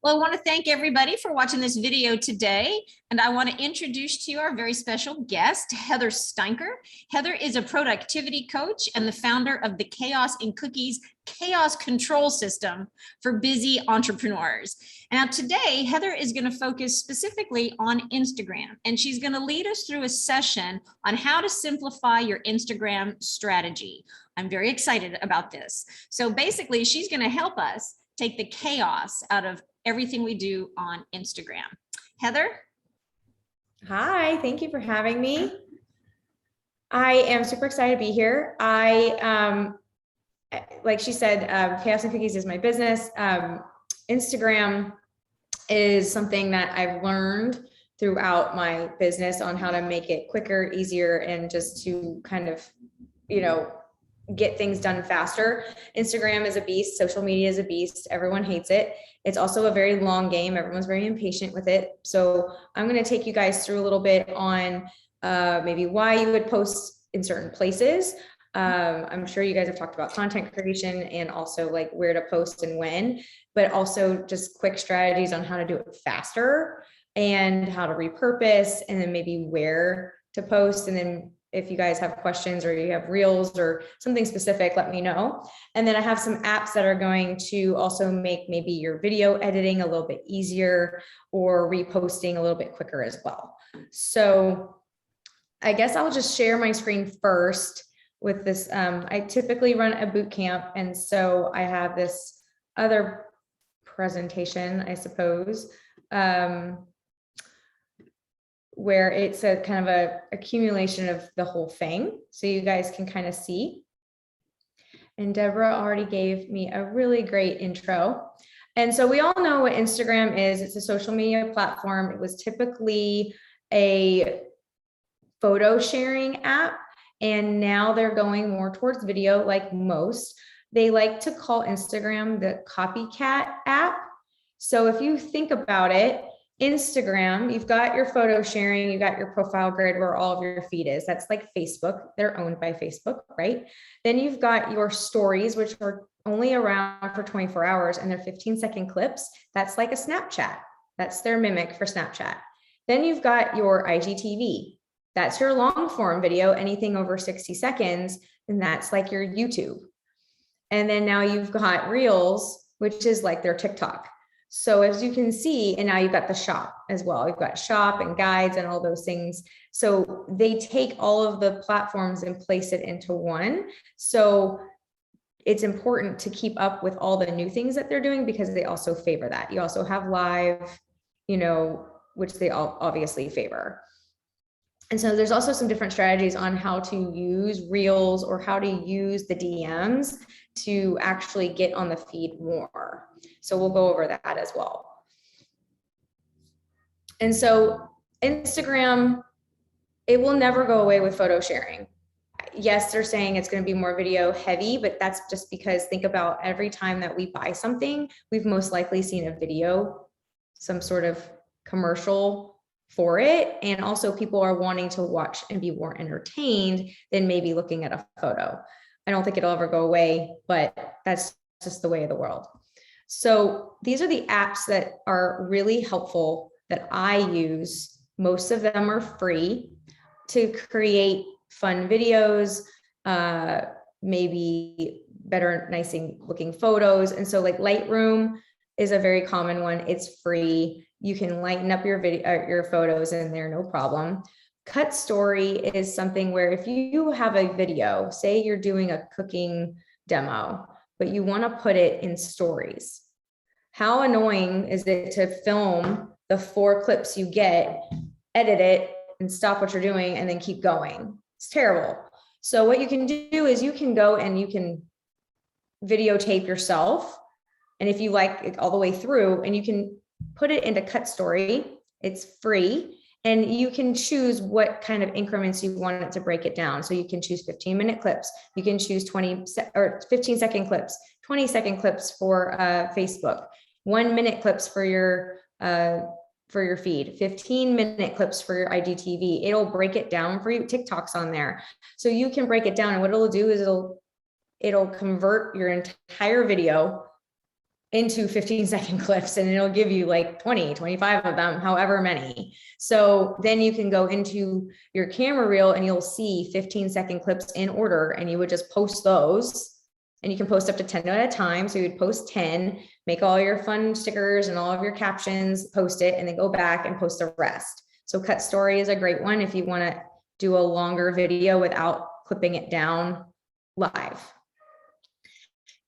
Well, I want to thank everybody for watching this video today. And I want to introduce to you our very special guest, Heather Steinker. Heather is a productivity coach and the founder of the Chaos in Cookies Chaos Control System for busy entrepreneurs. Now today, Heather is going to focus specifically on Instagram, and she's going to lead us through a session on how to simplify your Instagram strategy. I'm very excited about this. So basically, she's going to help us take the chaos out of everything we do on Instagram. Heather? Hi, thank you for having me. I am super excited to be here. Like she said, Chaos and Cookies is my business. Instagram is something that I've learned throughout my business on how to make it quicker, easier, and just to kind of, get things done faster. Instagram is a beast. Social media is a beast. Everyone hates it. It's also a very long game. Everyone's very impatient with it. So I'm going to take you guys through a little bit on maybe why you would post in certain places. I'm sure you guys have talked about content creation and also like where to post and when, but also just quick strategies on how to do it faster and how to repurpose, and then maybe where to post. And then if you guys have questions or you have reels or something specific, let me know. And then I have some apps that are going to also make maybe your video editing a little bit easier or reposting a little bit quicker as well. So I guess I'll just share my screen first with this. I typically run a boot camp, and so I have this other presentation, I suppose, where it's a kind of a accumulation of the whole thing. So you guys can kind of see. And Deborah already gave me a really great intro. And so we all know what Instagram is. It's a social media platform. It was typically a photo sharing app, and now they're going more towards video like most. They like to call Instagram the copycat app. So if you think about it, Instagram, you've got your photo sharing, you got your profile grid where all of your feed is. That's like Facebook. They're owned by Facebook, right? Then you've got your stories, which are only around for 24 hours and they're 15-second clips. That's like a Snapchat. That's their mimic for Snapchat. Then you've got your IGTV. That's your long form video, anything over 60 seconds. And that's like your YouTube. And then now you've got Reels, which is like their TikTok. So as you can see, and now you've got the shop as well. You've got shop and guides and all those things. So they take all of the platforms and place it into one. So it's important to keep up with all the new things that they're doing because they also favor that. You also have live, which they all obviously favor. And so there's also some different strategies on how to use Reels or how to use the DMs to actually get on the feed more. So we'll go over that as well. And so Instagram, it will never go away with photo sharing. Yes, they're saying it's going to be more video heavy, but that's just because think about every time that we buy something, we've most likely seen a video, some sort of commercial for it. And also people are wanting to watch and be more entertained than maybe looking at a photo. I don't think it'll ever go away, but that's just the way of the world. So these are the apps that are really helpful that I use. Most of them are free to create fun videos, maybe better, nice looking photos. And so like Lightroom is a very common one. It's free. You can lighten up your video, your photos in there, no problem. Cut Story is something where if you have a video, say you're doing a cooking demo, but you want to put it in stories. How annoying is it to film the 4 clips you get, edit it, and stop what you're doing, and then keep going? It's terrible. So what you can do is you can go and you can videotape yourself. And if you like it all the way through, and you can put it into Cut Story, it's free. And you can choose what kind of increments you want it to break it down. So you can choose 15-minute clips. You can choose 15-second clips, 20-second clips for Facebook, 1-minute clips for your feed, 15-minute clips for your IGTV. It'll break it down for you. TikTok's on there. So you can break it down. And what it'll do is it'll convert your entire video into 15-second clips, and it'll give you like 20, 25 of them, however many. So then you can go into your camera reel and you'll see 15-second clips in order, and you would just post those, and you can post up to 10 at a time. So you would post 10, make all your fun stickers and all of your captions, post it, and then go back and post the rest. So cut story is a great one if you want to do a longer video without clipping it down live.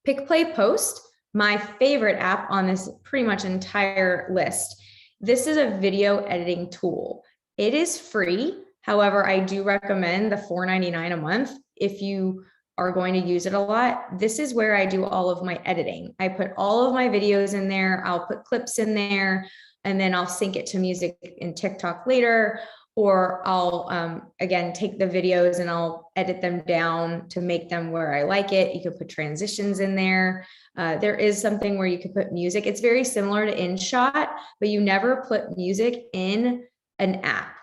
Pick, play, post. My favorite app on this pretty much entire list. This is a video editing tool. It is free. However, I do recommend the $4.99 a month if you are going to use it a lot. This is where I do all of my editing. I put all of my videos in there. I'll put clips in there, and then I'll sync it to music in TikTok later, or I'll, again, take the videos and I'll edit them down to make them where I like it. You can put transitions in there. There is something where you could put music. It's very similar to InShot, but you never put music in an app.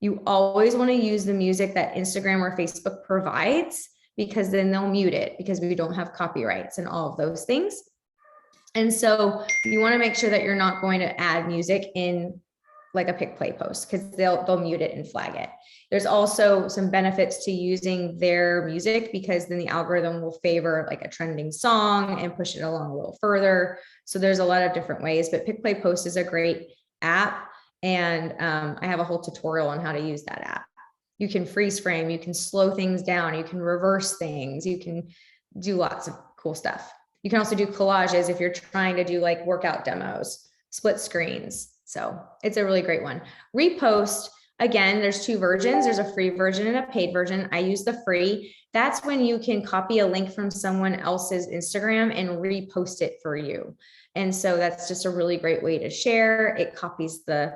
You always want to use the music that Instagram or Facebook provides, because then they'll mute it because we don't have copyrights and all of those things. And so you want to make sure that you're not going to add music in like a pick play post, because they'll mute it and flag it. There's also some benefits to using their music, because then the algorithm will favor like a trending song and push it along a little further. So there's a lot of different ways, but pick play post is a great app. And I have a whole tutorial on how to use that app. You can freeze frame, you can slow things down, you can reverse things, you can do lots of cool stuff. You can also do collages if you're trying to do like workout demos, split screens. So it's a really great one. Repost, again, there's two versions. There's a free version and a paid version. I use the free. That's when you can copy a link from someone else's Instagram and repost it for you. And so that's just a really great way to share. It copies the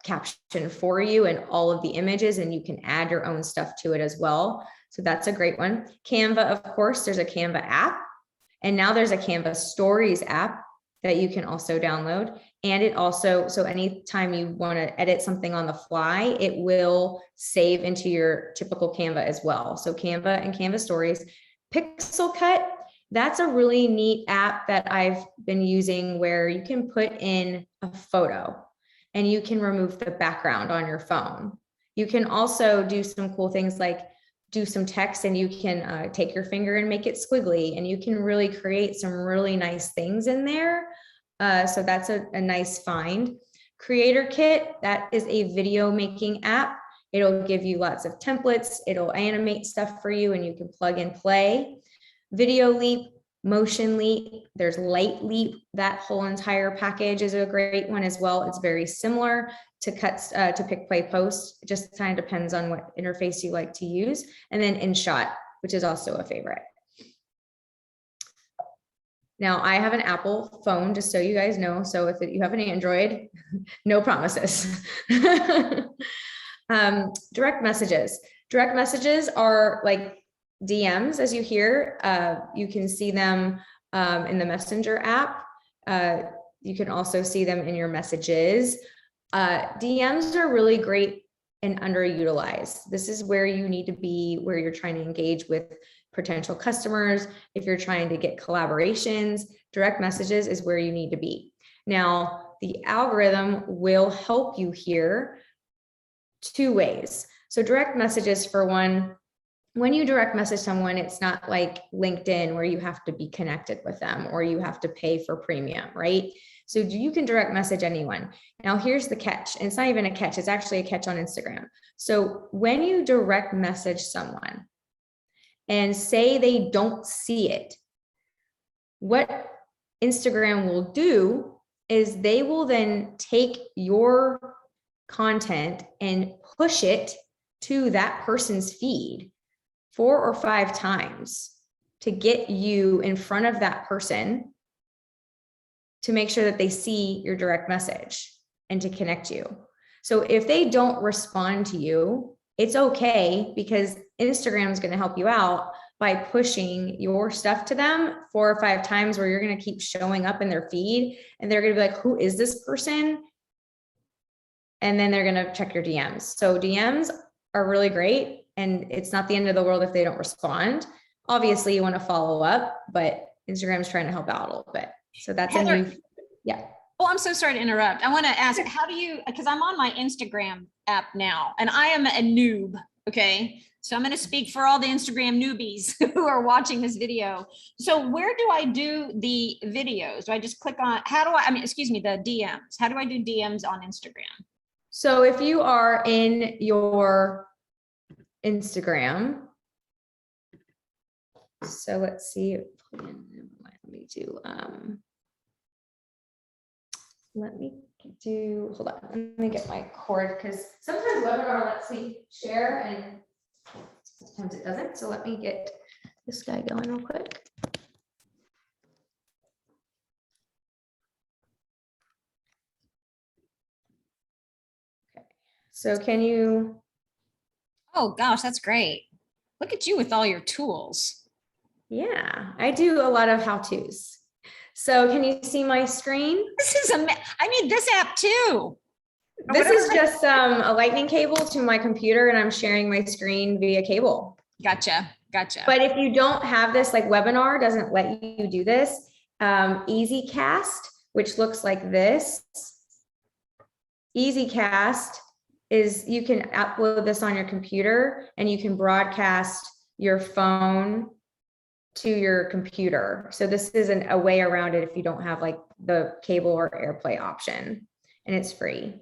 caption for you and all of the images, and you can add your own stuff to it as well. So that's a great one. Canva, of course, there's a Canva app, and now there's a Canva Stories app that you can also download. And it also, so anytime you want to edit something on the fly, it will save into your typical Canva as well. So Canva and Canva Stories. Pixel Cut, that's a really neat app that I've been using, where you can put in a photo and you can remove the background on your phone. You can also do some cool things like do some text, and you can take your finger and make it squiggly, and you can really create some really nice things in there. So that's a nice find. Creator Kit, that is a video making app. It'll give you lots of templates. It'll animate stuff for you, and you can plug and play. Video Leap, Motion Leap, there's Light Leap. That whole entire package is a great one as well. It's very similar to to pick, play, post. It just kind of depends on what interface you like to use. And then InShot, which is also a favorite. Now, I have an Apple phone, just so you guys know. So if you have an Android, no promises. Direct messages. Direct messages are like DMs, as you hear. You can see them in the Messenger app. You can also see them in your messages. DMs are really great and underutilized. This is where you need to be, where you're trying to engage with potential customers. If you're trying to get collaborations, direct messages is where you need to be. Now, the algorithm will help you here two ways. So direct messages, for one, when you direct message someone, it's not like LinkedIn where you have to be connected with them or you have to pay for premium, right? So you can direct message anyone. Now, here's the catch. And it's not even a catch. It's actually a catch on Instagram. So when you direct message someone and say they don't see it, what Instagram will do is they will then take your content and push it to that person's feed 4 or 5 times to get you in front of that person, to make sure that they see your direct message and to connect you. So if they don't respond to you, it's okay, because Instagram is going to help you out by pushing your stuff to them 4 or 5 times, where you're going to keep showing up in their feed and they're going to be like, who is this person? And then they're going to check your DMs. So DMs are really great, and it's not the end of the world if they don't respond. Obviously you want to follow up, but Instagram is trying to help out a little bit. So that's a Heather, new, yeah. oh, I'm so sorry to interrupt. I want to ask, how do you, because I'm on my Instagram app now and I am a noob. Okay. So I'm going to speak for all the Instagram newbies who are watching this video. So where do I do the videos? Do I just click on, how do I mean, excuse me, the DMs? How do I do DMs on Instagram? So if you are in your Instagram, so let's see, let me do, hold on, let me get my cord, because sometimes webinar lets me share and sometimes it doesn't. So let me get this guy going real quick. Okay, so can you? Oh gosh, that's great. Look at you with all your tools. Yeah, I do a lot of how-tos. So can you see my screen? This is I need this app too. This is just a lightning cable to my computer and I'm sharing my screen via cable. Gotcha. But if you don't have this, like webinar doesn't let you do this, EasyCast, which looks like this. EasyCast is, you can upload this on your computer and you can broadcast your phone to your computer. So this isn't a way around it if you don't have like the cable or AirPlay option, and it's free.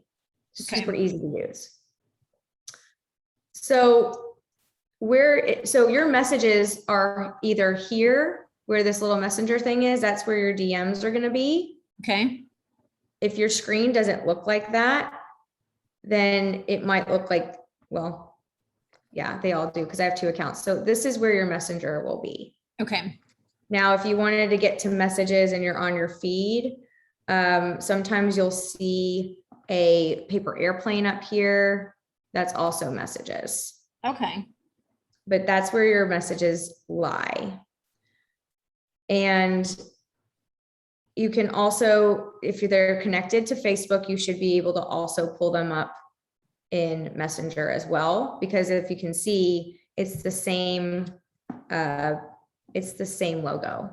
Okay. Super easy to use. So your messages are either here where this little messenger thing is, that's where your DMs are going to be. Okay. If your screen doesn't look like that, then it might look like, well, yeah, they all do because I have 2 accounts. So this is where your messenger will be. Okay. Now, if you wanted to get to messages and you're on your feed, sometimes you'll see a paper airplane up here. That's also messages. Okay. But that's where your messages lie. And you can also, if they're connected to Facebook, you should be able to also pull them up in Messenger as well, because if you can see, it's the same logo.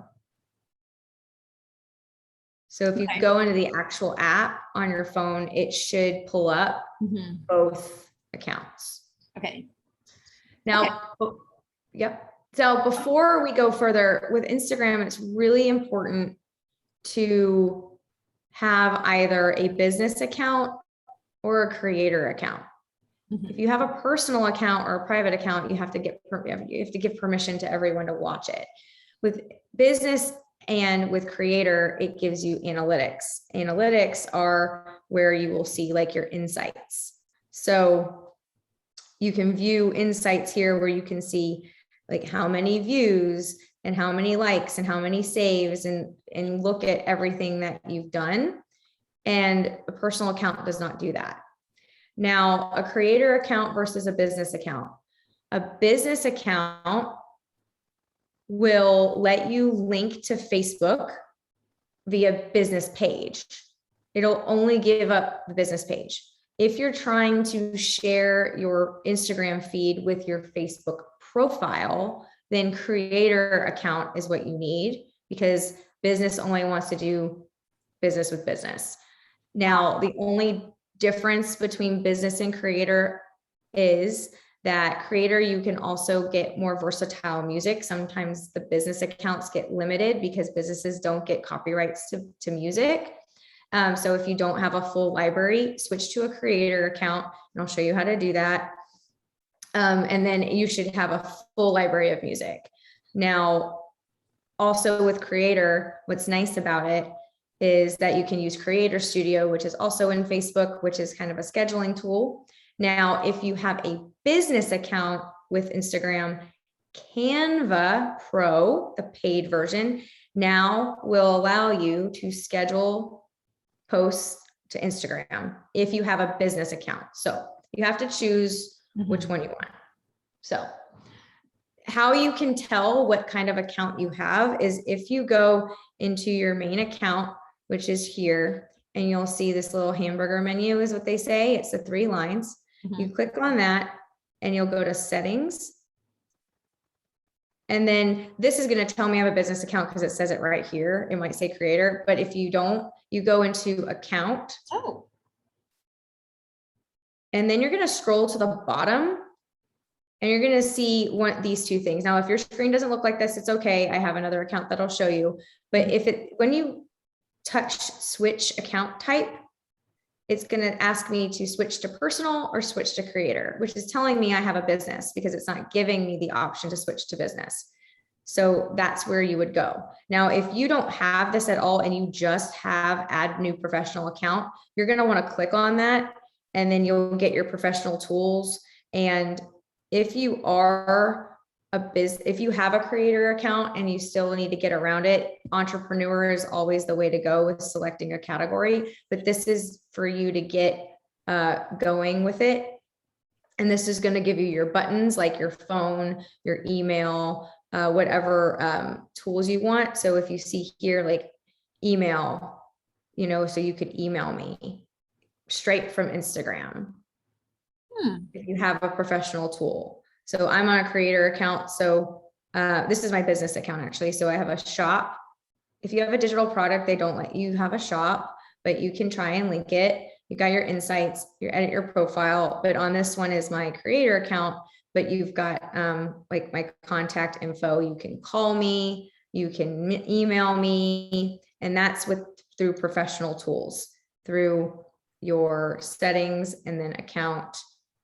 So if you go into the actual app on your phone, it should pull up both accounts. Okay. Now, yep. So before we go further with Instagram, it's really important to have either a business account or a creator account. If you have a personal account or a private account, you have to give permission to everyone to watch it. With business and with creator, it gives you analytics. Analytics are where you will see like your insights. So you can view insights here where you can see like how many views and how many likes and how many saves and look at everything that you've done. And a personal account does not do that. Now, a creator account versus a business account. A business account will let you link to Facebook via business page. It'll only give up the business page. If you're trying to share your Instagram feed with your Facebook profile, then creator account is what you need, because business only wants to do business with business. Now, the only difference between business and creator is that creator, you can also get more versatile music. Sometimes the business accounts get limited because businesses don't get copyrights to music. So if you don't have a full library, switch to a creator account, and I'll show you how to do that. And then you should have a full library of music. Now, also with creator, what's nice about it is that you can use Creator Studio, which is also in Facebook, which is kind of a scheduling tool. Now, if you have a business account with Instagram, Canva Pro, the paid version, now will allow you to schedule posts to Instagram if you have a business account. So you have to choose which one you want. So how you can tell what kind of account you have is if you go into your main account, which is here, and you'll see this little hamburger menu is what they say. It's the 3 lines. You click on that and you'll go to settings. And then this is going to tell me I have a business account because it says it right here. It might say creator, but if you don't, you go into account. Oh. And then you're going to scroll to the bottom and you're going to see these two things. Now, if your screen doesn't look like this, it's okay. I have another account that I'll show you. But when you touch switch account type, it's going to ask me to switch to personal or switch to creator, which is telling me I have a business because it's not giving me the option to switch to business. So that's where you would go. Now, if you don't have this at all and you just have add new professional account, you're going to want to click on that and then you'll get your professional tools. And if you are if you have a creator account and you still need to get around it, entrepreneur is always the way to go with selecting a category, but this is for you to get going with it. And this is going to give you your buttons like your phone, your email, whatever tools you want. So if you see here, like email, so you could email me straight from Instagram if you have a professional tool. So I'm on a creator account. So this is my business account actually. So I have a shop. If you have a digital product, they don't let you have a shop, but you can try and link it. You got your insights, you edit your profile, but on this one is my creator account, but you've got like my contact info. You can call me, you can email me, and that's through professional tools, through your settings and then account,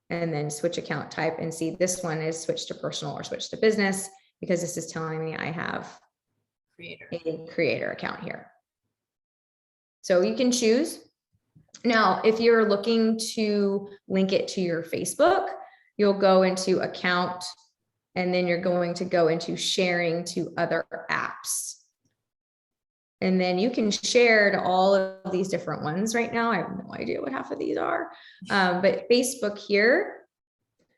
and then switch account type and see this one is switch to personal or switch to business because this is telling me I have a creator account here. So you can choose. Now, if you're looking to link it to your Facebook, you'll go into account and then you're going to go into sharing to other apps. And then you can share to all of these different ones right now. I have no idea what half of these are, but Facebook here.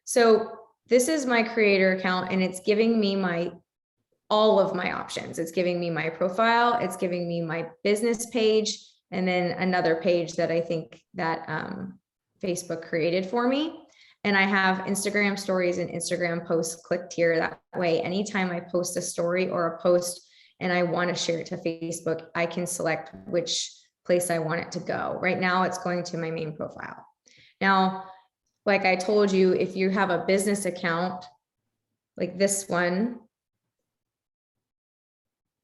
So this is my creator account and it's giving me all of my options. It's giving me my profile. It's giving me my business page and then another page that I think that Facebook created for me. And I have Instagram stories and Instagram posts clicked here. That way, anytime I post a story or a post and I want to share it to Facebook, I can select which place I want it to go. Right now, it's going to my main profile. Now, like I told you, if you have a business account like this one,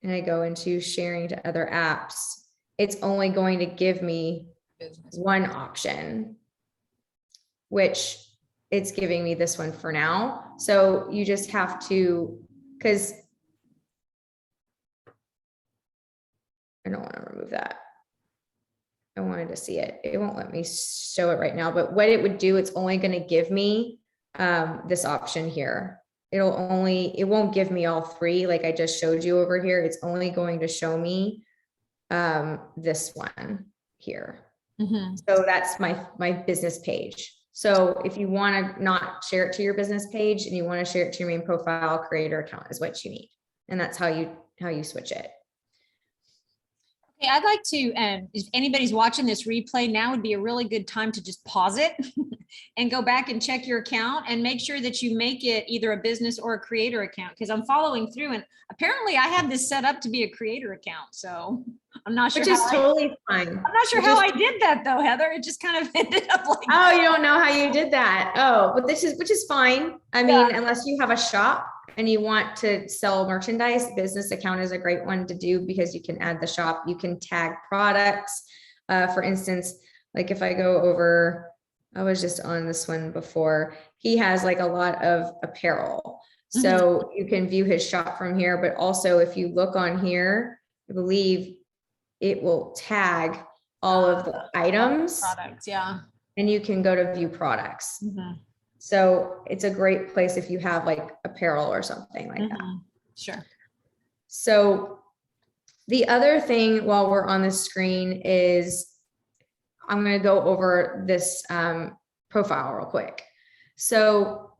and I go into sharing to other apps, it's only going to give me one option, which it's giving me this one for now. So you just have to, because I don't want to remove that. I wanted to see it. It won't let me show it right now, but what it would do, it's only going to give me this option here. It won't give me all three like I just showed you over here. It's only going to show me this one here. So that's my business page. So if you want to not share it to your business page and you want to share it to your main profile, creator account is what you need. And that's how you switch it. Okay, I'd like to, if anybody's watching this replay now, would be a really good time to just pause it and go back and check your account and make sure that you make it either a business or a creator account, because I'm following through and apparently I have this set up to be a creator account. So I'm not sure. Which is totally fine. I'm not sure how I did that though, Heather. It just kind of ended up like. Oh, you don't know how you did that. Oh, but which is fine. I mean, unless you have a shop and you want to sell merchandise, business account is a great one to do because you can add the shop, you can tag products. For instance, like if I go over, I was just on this one before, he has like a lot of apparel. So you can view his shop from here, but also if you look on here, I believe it will tag all of the items. Products, yeah. And you can go to view products. So it's a great place if you have like apparel or something like that. Sure. So the other thing while we're on the screen is I'm going to go over this profile real quick. So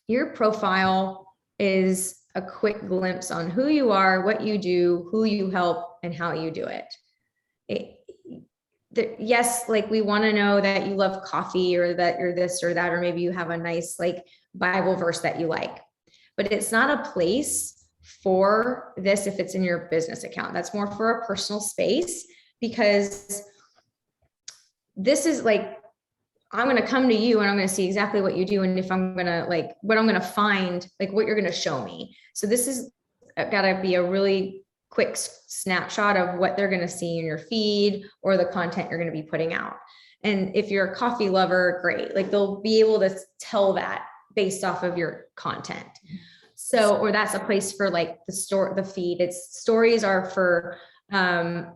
your profile is a quick glimpse on who you are, what you do, who you help, and how you do it. Yes, like we want to know that you love coffee or that you're this or that, or maybe you have a nice like Bible verse that you like. but it's not a place for this if it's in your business account. That's more for a personal space, because this is like, I'm going to come to you and I'm going to see exactly what you do. And if I'm going to like, what I'm going to find, like what you're going to show me. So this is got to be a really quick snapshot of what they're going to see in your feed or the content you're going to be putting out. And if you're a coffee lover, great. Like they'll be able to tell that based off of your content. So, or that's a place for like the feed. It's stories are for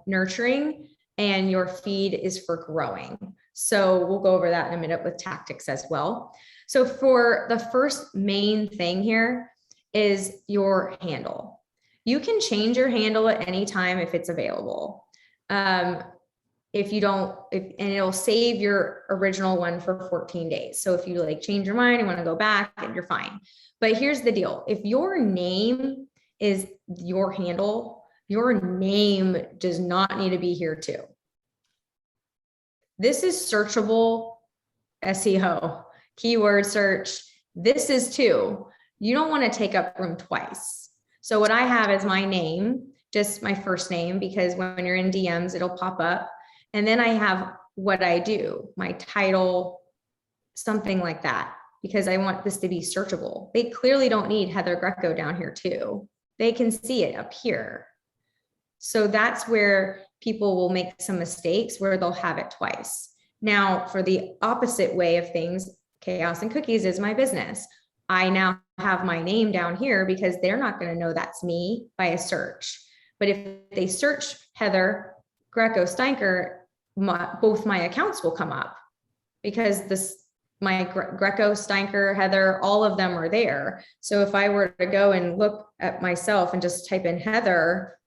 nurturing and your feed is for growing. So we'll go over that in a minute with tactics as well. So for the first main thing here is your handle. You can change your handle at any time if it's available. If you don't, and it'll save your original one for 14 days. So if you like change your mind and want to go back, and you're fine. But here's the deal. If your name is your handle, your name does not need to be here too. This is searchable SEO, keyword search. This is too. You don't want to take up room twice. So what I have is my name, just my first name, because when you're in DMs, it'll pop up. And then I have what I do, my title, something like that, because I want this to be searchable. They clearly don't need Heather Greco down here too. They can see it up here. So that's where people will make some mistakes where they'll have it twice. Now, for the opposite way of things, Chaos and Cookies is my business. I now have my name down here because they're not going to know that's me by a search. But if they search Heather Greco Steinker, both my accounts will come up because my Greco, Steinker, Heather, all of them are there. So if I were to go and look at myself and just type in Heather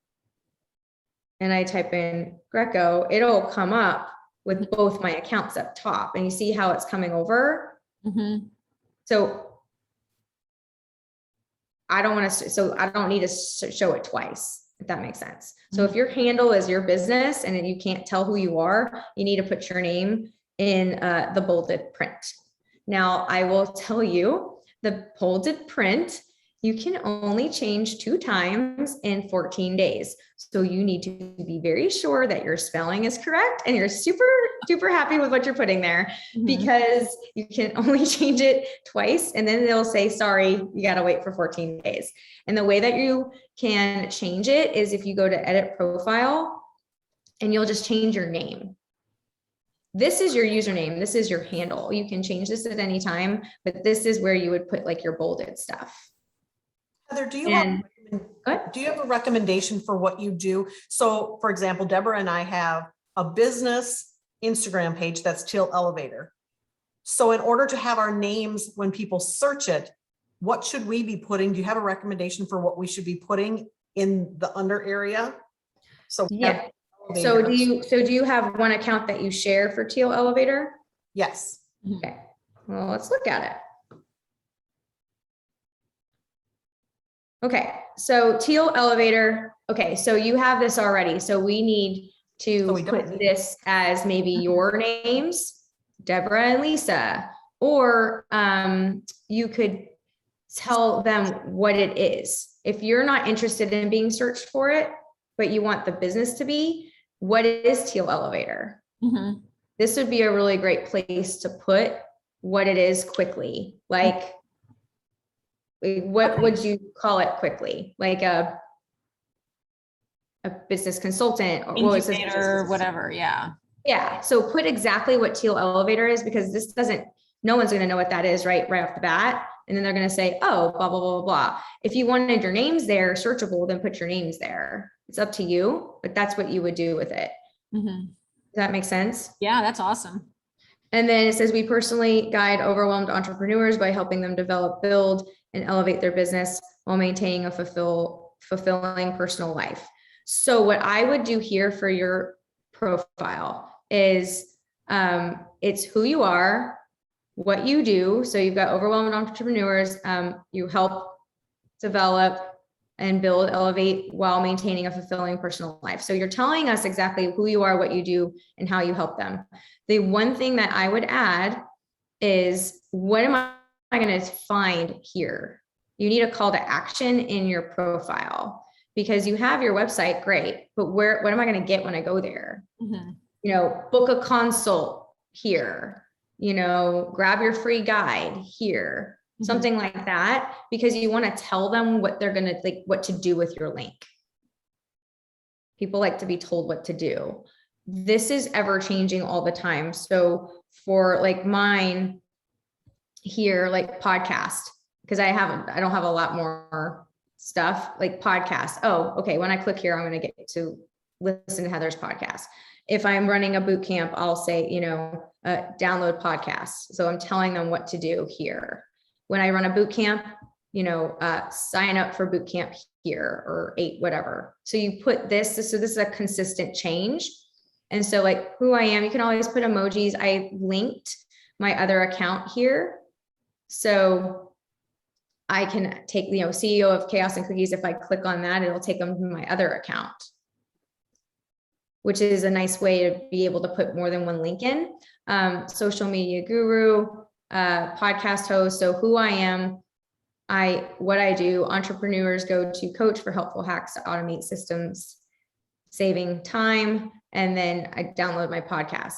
and I type in Greco, it'll come up with both my accounts up top. And you see how it's coming over? Mm-hmm. So I don't need to show it twice, if that makes sense. So if your handle is your business and you can't tell who you are, you need to put your name in the bolded print. Now, I will tell you, the bolded print, you can only change 2 times in 14 days. So you need to be very sure that your spelling is correct and you're super, super happy with what you're putting there, because you can only change it twice. And then they'll say, sorry, you got to wait for 14 days. And the way that you can change it is if you go to edit profile and you'll just change your name. This is your username. This is your handle. You can change this at any time, but this is where you would put like your bolded stuff. Heather, do you have a recommendation for what you do? So for example, Deborah and I have a business Instagram page that's Teal Elevator. So in order to have our names when people search it, what should we be putting? Do you have a recommendation for what we should be putting in the under area? So yeah. So do you have one account that you share for Teal Elevator? Yes. Okay. Well, let's look at it. Okay, so Teal Elevator. Okay, so you have this already. So we need to put this as maybe your names, Deborah and Lisa, or you could tell them what it is. If you're not interested in being searched for it, but you want the business to be, what is Teal Elevator? Mm-hmm. This would be a really great place to put what it is quickly. Like, what would you call it quickly? Like a business consultant or incubator, whatever. Yeah. Yeah. So put exactly what Teal Elevator is, because no one's going to know what that is right off the bat. And then they're going to say, oh, blah, blah, blah, blah. If you wanted your names there searchable, then put your names there. It's up to you, but that's what you would do with it. Mm-hmm. Does that make sense? Yeah, that's awesome. And then it says, we personally guide overwhelmed entrepreneurs by helping them develop, build, and elevate their business while maintaining a fulfilling personal life. So what I would do here for your profile is it's who you are, what you do. So you've got overwhelmed entrepreneurs. You help develop and build, elevate while maintaining a fulfilling personal life. So you're telling us exactly who you are, what you do, and how you help them. The one thing that I would add is, what am I going to find here? You need a call to action in your profile, because you have your website, great, but what am I going to get when I go there? Mm-hmm. You know, book a consult here, you know, grab your free guide here, something like that, because you want to tell them what they're going to, like, what to do with your link. People like to be told what to do. This is ever changing all the time. So for like mine here, like podcast, because I don't have a lot more stuff like podcasts. Oh, okay. When I click here, I'm going to get to listen to Heather's podcast. If I'm running a boot camp, I'll say, you know, download podcasts. So I'm telling them what to do here. When I run a boot camp, you know, sign up for boot camp here, or 8, whatever. So you put this, so this is a consistent change. And so like who I am, you can always put emojis. I linked my other account here. So I can take, you know, CEO of Chaos and Cookies. If I click on that, it'll take them to my other account, which is a nice way to be able to put more than one link in. Social media guru, podcast host. So who I am, what I do, entrepreneurs go to coach for helpful hacks to automate systems, saving time. And then I download my podcast.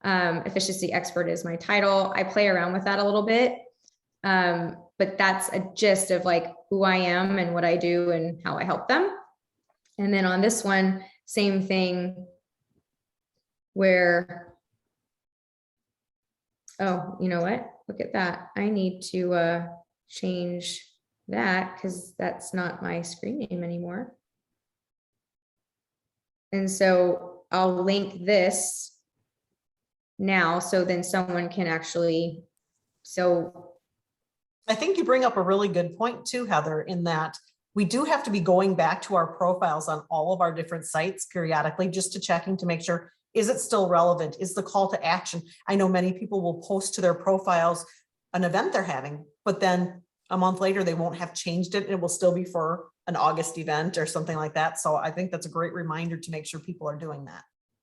Efficiency expert is my title. I play around with that a little bit. But that's a gist of like who I am and what I do and how I help them. And then on this one, same thing where, oh, you know what? Look at that. I need to change that because that's not my screen name anymore. And so I'll link this now, so then someone can actually, so. I think you bring up a really good point too, Heather, in that we do have to be going back to our profiles on all of our different sites periodically, just to checking to make sure, is it still relevant? Is the call to action? I know many people will post to their profiles an event they're having, but then a month later, they won't have changed it and it will still be for an August event or something like that. So I think that's a great reminder to make sure people are doing that.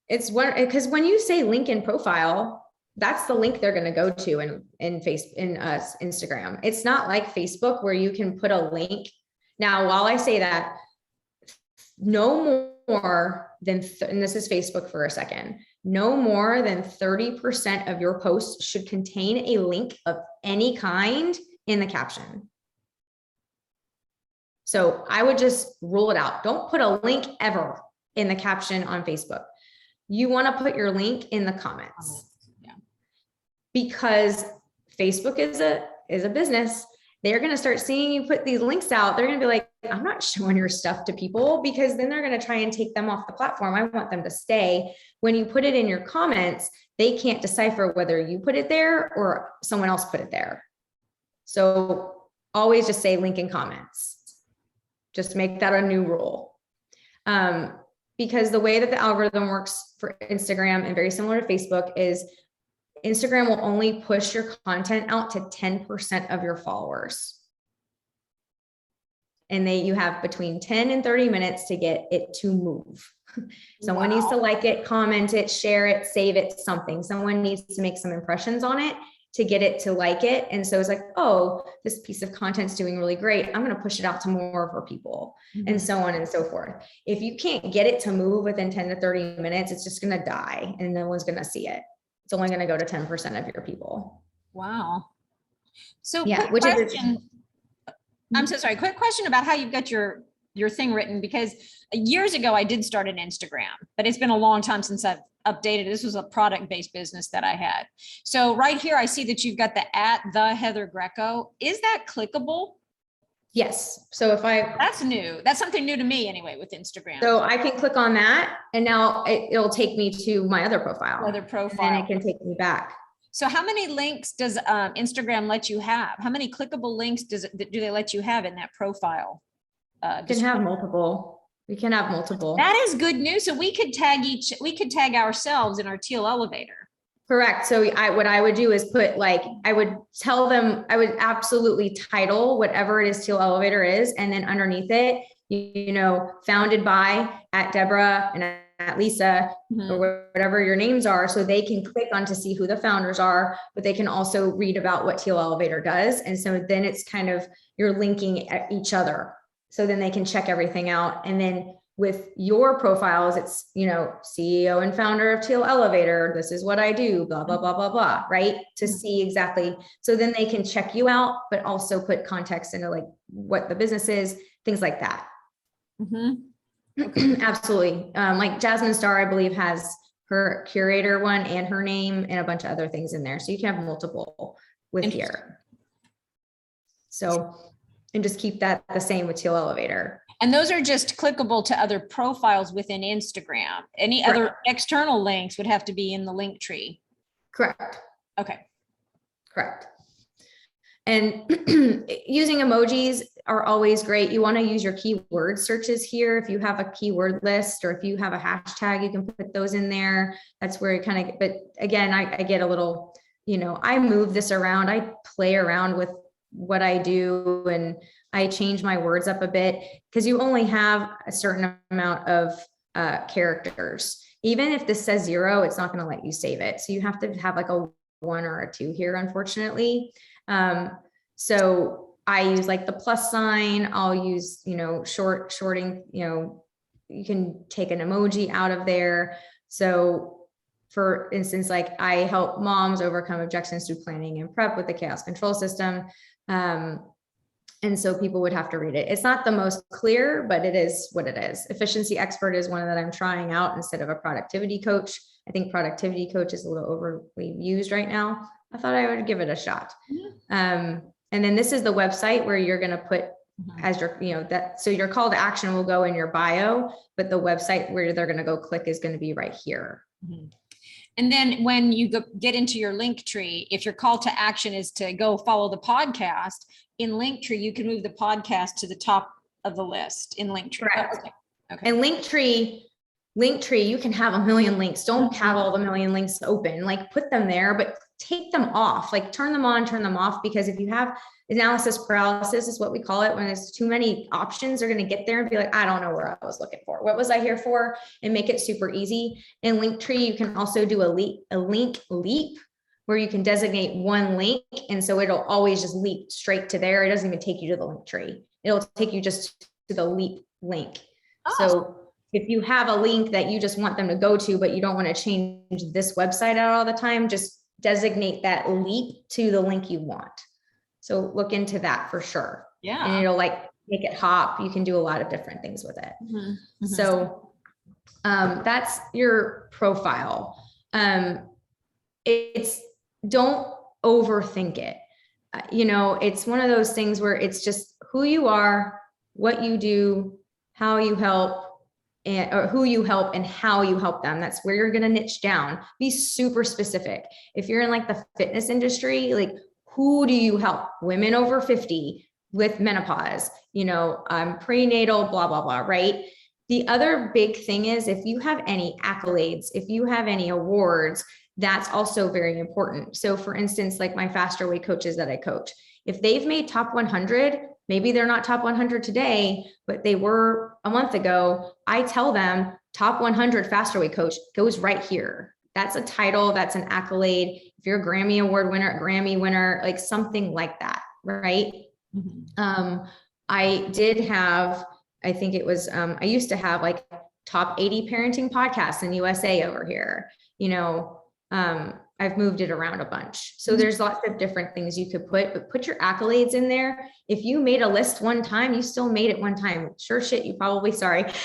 It's one, because when you say link in profile, that's the link they're going to go to in Instagram. It's not like Facebook where you can put a link. Now, while I say that, no more than, and this is Facebook for a second, no more than 30% of your posts should contain a link of any kind in the caption. So I would just rule it out. Don't put a link ever in the caption on Facebook. You want to put your link in the comments. Yeah. Because Facebook is a business. They're going to start seeing you put these links out. They're going to be like, I'm not showing your stuff to people, because then they're going to try and take them off the platform. I want them to stay. When you put it in your comments, they can't decipher whether you put it there or someone else put it there. So always just say link in comments. Just make that a new rule. Because the way that the algorithm works for Instagram, and very similar to Facebook, is Instagram will only push your content out to 10% of your followers. And you have between 10 and 30 minutes to get it to move. Someone needs to like it, comment it, share it, save it, something. Someone needs to make some impressions on it to get it to like it. And so it's like, oh, this piece of content's doing really great. I'm going to push it out to more of our people, and so on and so forth. If you can't get it to move within 10 to 30 minutes, it's just going to die and no one's going to see it. It's only going to go to 10% of your people. Wow. So yeah, quick question. I'm so sorry. Quick question about how you've got your thing written, because years ago I did start an Instagram, but it's been a long time since I've updated. This was a product-based business that I had. So right here, I see that you've got the @Heather Greco. Is that clickable? Yes. So that's new. That's something new to me anyway with Instagram. So I can click on that, and now it'll take me to my other profile. And it can take me back. So how many links does Instagram let you have? How many clickable links do they let you have in that profile? You can have multiple. We can have multiple. That is good news. So we could tag ourselves in our teal elevator. Correct. So what I would do is put, like, I would tell them, I would absolutely title whatever it is teal elevator is. And then underneath it, you know, founded by @Deborah and Matt, Lisa, or whatever your names are. So they can click on to see who the founders are, but they can also read about what Teal Elevator does. And so then it's kind of, you're linking at each other. So then they can check everything out. And then with your profiles, it's, you know, CEO and founder of Teal Elevator. This is what I do, blah, blah, blah, blah, blah, right? To see exactly. So then they can check you out, but also put context into like what the business is, things like that. Absolutely. Like Jasmine Star, I believe, has her curator one and her name and a bunch of other things in there. So you can have multiple with here. So, and just keep that the same with Teal Elevator. And those are just clickable to other profiles within Instagram. Any other external links would have to be in the link tree. Correct. Okay. Correct. And using emojis are always great. You want to use your keyword searches here. If you have a keyword list or if you have a hashtag, you can put those in there. That's where you kind of, but again, I get a little, you know, I move this around. I play around with what I do and I change my words up a bit because you only have a certain amount of characters. Even if this says 0, it's not going to let you save it. So you have to have like a 1 or a 2 here, unfortunately. So I use like the plus sign. I'll use, you know, shorting, you know, you can take an emoji out of there. So for instance, like I help moms overcome objections through planning and prep with the chaos control system. And so people would have to read it. It's not the most clear, but it is what it is. Efficiency expert is one that I'm trying out instead of a productivity coach. I think productivity coach is a little overly used right now. I thought I would give it a shot. And then this is the website where you're going to put as your, you know, that, so your call to action will go in your bio, but the website where they're going to go click is going to be right here. And then when you get into your link tree, if your call to action is to go follow the podcast in Linktree, you can move the podcast to the top of the list in Linktree. Correct. Okay. And Linktree, you can have a million links. Don't have all the million links open, like put them there, but take them off, like turn them on, turn them off. Because if you have analysis paralysis is what we call it, when there's too many options, they're going to get there and be like, I don't know where I was looking for. What was I here for? And make it super easy. In Linktree, you can also do a link leap where you can designate one link. And so it'll always just leap straight to there. It doesn't even take you to the link tree. It'll take you just to the leap link. Oh. So if you have a link that you just want them to go to, but you don't want to change this website out all the time, just designate that leap to the link you want. So look into that for sure. Yeah. And it'll like make it hop. You can do a lot of different things with it. So that's your profile. It's don't overthink it. You know, it's one of those things where it's just who you are, what you do, how you help, and or who you help and how you help them. That's where you're going to niche down. Be super specific. If you're in like the fitness industry, like who do you help? Women over 50 with menopause, you know, prenatal, blah, blah, blah, right? The other big thing is if you have any accolades, if you have any awards, that's also very important. So for instance, like my faster way coaches that I coach, if they've made top 100, maybe they're not top 100 today, but they were a month ago. I tell them top 100 faster way coach goes right here. That's a title. That's an accolade. If you're a Grammy Award winner, a Grammy winner, like something like that. Right. I did have, I think it was, I used to have like top 80 parenting podcasts in USA over here, you know, I've moved it around a bunch. So there's lots of different things you could put, but put your accolades in there. If you made a list one time, you still made it one time. Sure shit, you probably, like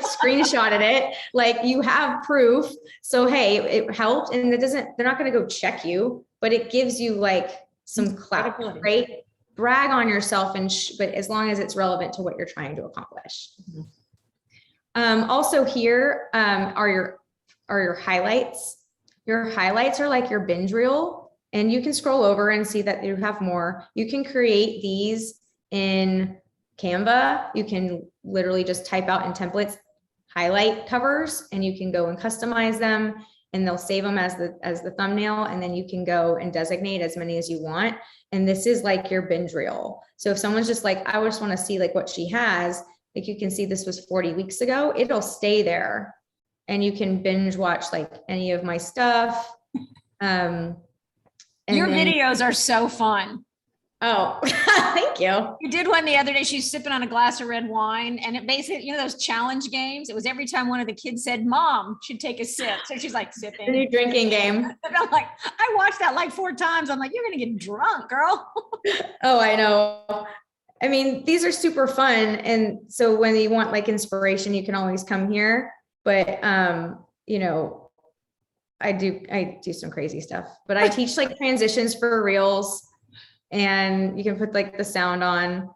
screenshotted it. Like you have proof. So, hey, it helped and they're not going to go check you, but it gives you like some clout, right? Brag on yourself but as long as it's relevant to what you're trying to accomplish. Also here are your highlights. Your highlights are like your binge reel, and you can scroll over and see that you have more. You can create these in Canva. You can literally just type out in templates, highlight covers, and you can go and customize them and they'll save them as the thumbnail. And then you can go and designate as many as you want. And this is like your binge reel. So if someone's just like, I just want to see like what she has, like you can see this was 40 weeks ago, it'll stay there and you can binge watch like any of my stuff. Your videos are so fun. Oh, thank you. You did one the other day. She's sipping on a glass of red wine, and it basically, you know, those challenge games. It was every time one of the kids said, "Mom should take a sip," so she's like sipping. The new drinking game. And I'm like, I watched that like 4 times. I'm like, you're gonna get drunk, girl. Oh, I know. I mean, these are super fun, and so when you want like inspiration, you can always come here. But you know, I do some crazy stuff. But I teach like transitions for reels. And you can put like the sound on,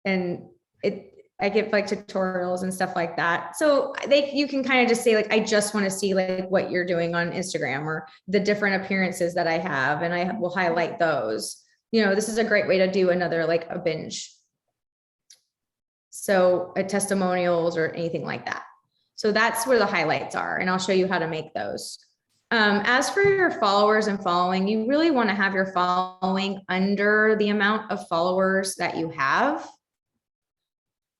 and I give like tutorials and stuff like that. So you can kind of just say like, I just want to see like what you're doing on Instagram or the different appearances that I have. And I will highlight those. You know, this is a great way to do another, like a binge. So testimonials or anything like that. So that's where the highlights are. And I'll show you how to make those. As for your followers and following, you really want to have your following under the amount of followers that you have.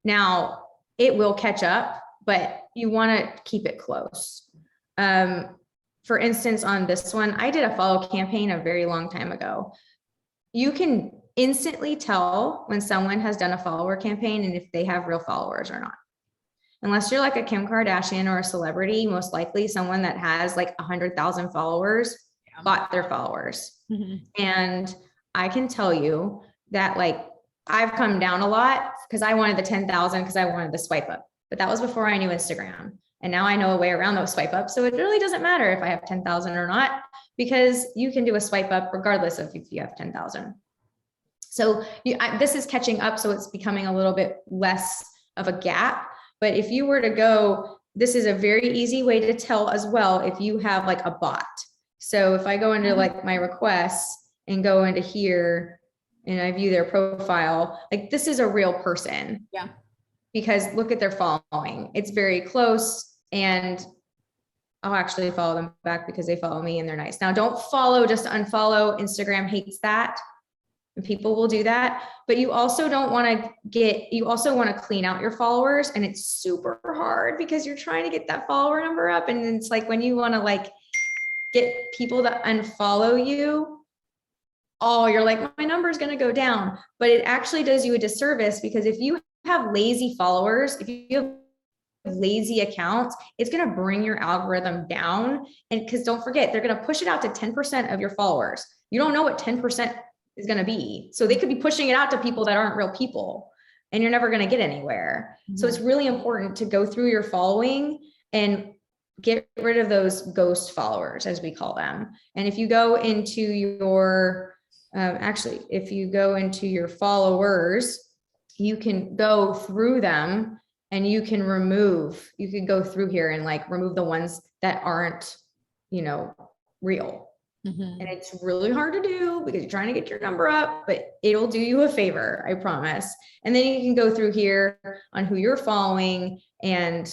Now, it will catch up, but you want to keep it close. For instance, on this one, I did a follow campaign a very long time ago. You can instantly tell when someone has done a follower campaign and if they have real followers or not. Unless you're like a Kim Kardashian or a celebrity, most likely someone that has like 100,000 followers bought their followers. And I can tell you that like I've come down a lot because I wanted the 10,000 because I wanted the swipe up, but that was before I knew Instagram. And now I know a way around those swipe ups. So it really doesn't matter if I have 10,000 or not, because you can do a swipe up regardless of if you have 10,000. So this is catching up. So it's becoming a little bit less of a gap. But if you were to go, this is a very easy way to tell as well if you have like a bot. So if I go into like my requests and go into here and I view their profile, like this is a real person. Yeah. Because look at their following. It's very close, and I'll actually follow them back because they follow me and they're nice. Now don't follow just to unfollow. Instagram hates that. And people will do that, but you also don't want to you also want to clean out your followers, and it's super hard because you're trying to get that follower number up. And it's like, when you want to like get people to unfollow you, oh, you're like, my number is going to go down, but it actually does you a disservice, because if you have lazy followers, if you have lazy accounts, it's going to bring your algorithm down. And because don't forget, they're going to push it out to 10% of your followers. You don't know what 10% is going to be. So they could be pushing it out to people that aren't real people, and you're never going to get anywhere. So it's really important to go through your following and get rid of those ghost followers, as we call them. And if you go into your, if you go into your followers, you can go through them and you can go through here and like remove the ones that aren't, real. And it's really hard to do because you're trying to get your number up, but it'll do you a favor, I promise. And then you can go through here on who you're following and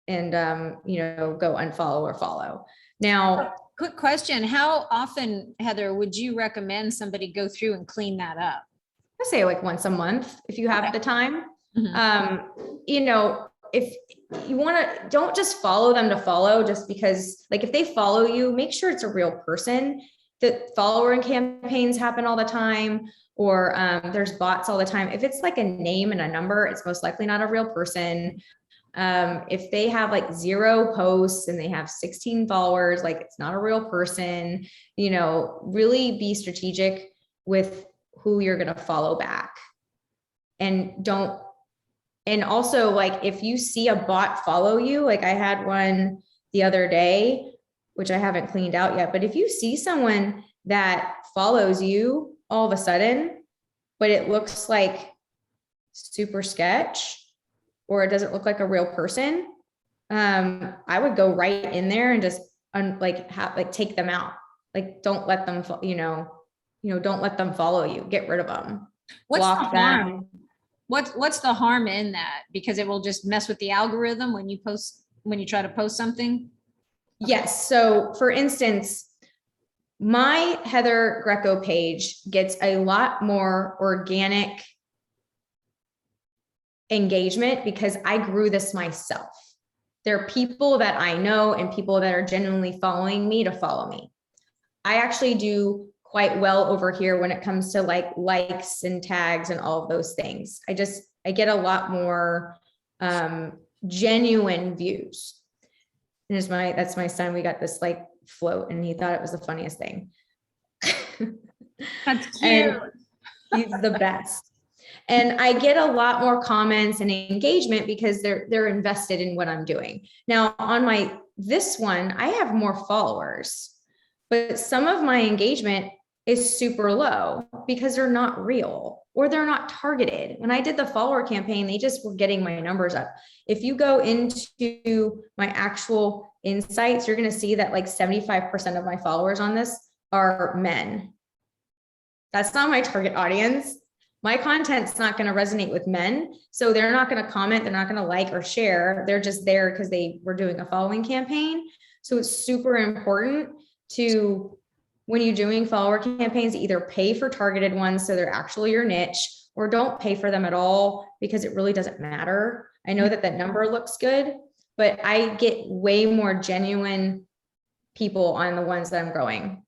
go unfollow or follow. Now, quick question. How often, Heather, would you recommend somebody go through and clean that up? I say like once a month, if you have the time. If you want to, don't just follow them to follow, just because, like, if they follow you, make sure it's a real person. The follower campaigns happen all the time, or there's bots all the time. If it's like a name and a number, it's most likely not a real person. If they have like 0 posts and they have 16 followers, like it's not a real person. Really be strategic with who you're going to follow back. And also, like, if you see a bot follow you, like I had one the other day, which I haven't cleaned out yet, but if you see someone that follows you all of a sudden, but it looks like super sketch, or it doesn't look like a real person, I would go right in there and just take them out. Like, don't let them, don't let them follow you. Get rid of them. What's Block the harm? them. What's the harm in that? Because it will just mess with the algorithm when you try to post something? Yes. So for instance, my Heather Greco page gets a lot more organic engagement because I grew this myself. There are people that I know and people that are genuinely following me to follow me. I actually do quite well over here when it comes to like likes and tags and all of those things. I get a lot more genuine views. And that's my son. We got this like float and he thought it was the funniest thing. That's cute. And he's the best. And I get a lot more comments and engagement because they're invested in what I'm doing. Now on this one, I have more followers, but some of my engagement is super low because they're not real or they're not targeted. When I did the follower campaign, they just were getting my numbers up. If you go into my actual insights, you're going to see that like 75% of my followers on this are men. That's not my target audience. My content's not going to resonate with men. So they're not going to comment. They're not going to like or share. They're just there because they were doing a following campaign. So it's super important to, when you're doing follower campaigns, either pay for targeted ones so they're actually your niche, or don't pay for them at all because it really doesn't matter. I know that number looks good, but I get way more genuine people on the ones that I'm growing.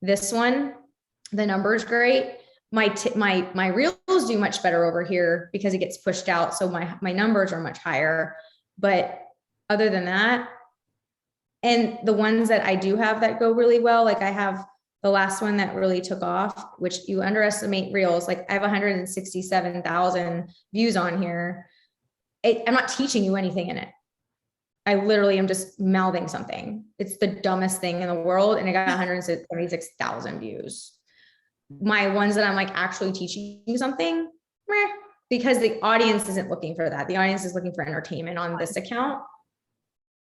This one, the number's great. My reels do much better over here because it gets pushed out. So my numbers are much higher. But other than that, and the ones that I do have that go really well, like I have the last one that really took off, which you underestimate reels. Like I have 167,000 views on here. I'm not teaching you anything in it. I literally am just mouthing something. It's the dumbest thing in the world. And I got 176,000 views. My ones that I'm like actually teaching you something, because the audience isn't looking for that. The audience is looking for entertainment on this account.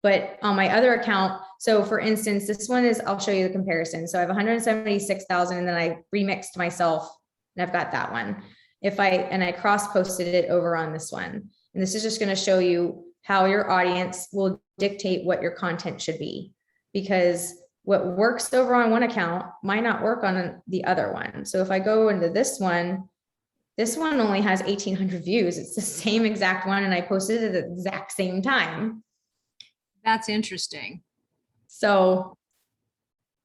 But on my other account, so for instance, this one is, I'll show you the comparison. So I have 176,000 and then I remixed myself and I've got that one. I cross-posted it over on this one. And this is just going to show you how your audience will dictate what your content should be, because what works over on one account might not work on the other one. So if I go into this one only has 1,800 views. It's the same exact one. And I posted it at the exact same time. That's interesting. So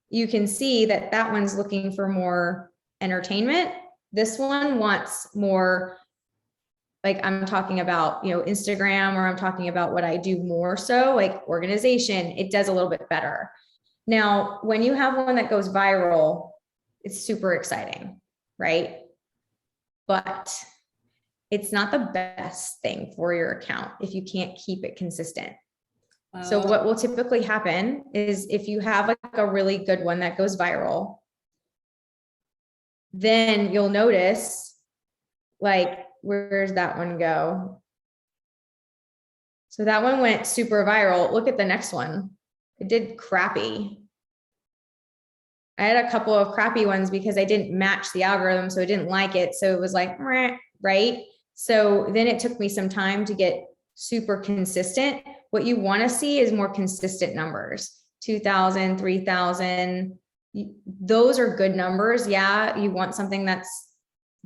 you can see that one's looking for more entertainment. This one wants more, like I'm talking about, Instagram, or I'm talking about what I do more so, like organization. It does a little bit better. Now, when you have one that goes viral, it's super exciting, right? But it's not the best thing for your account if you can't keep it consistent. So what will typically happen is if you have like a really good one that goes viral, then you'll notice, like, where's that one go? So that one went super viral. Look at the next one. It did crappy. I had a couple of crappy ones because I didn't match the algorithm, so I didn't like it. So it was like, right? So then it took me some time to get super consistent. What you want to see is more consistent numbers, 2,000, 3,000. Those are good numbers. Yeah, you want something that's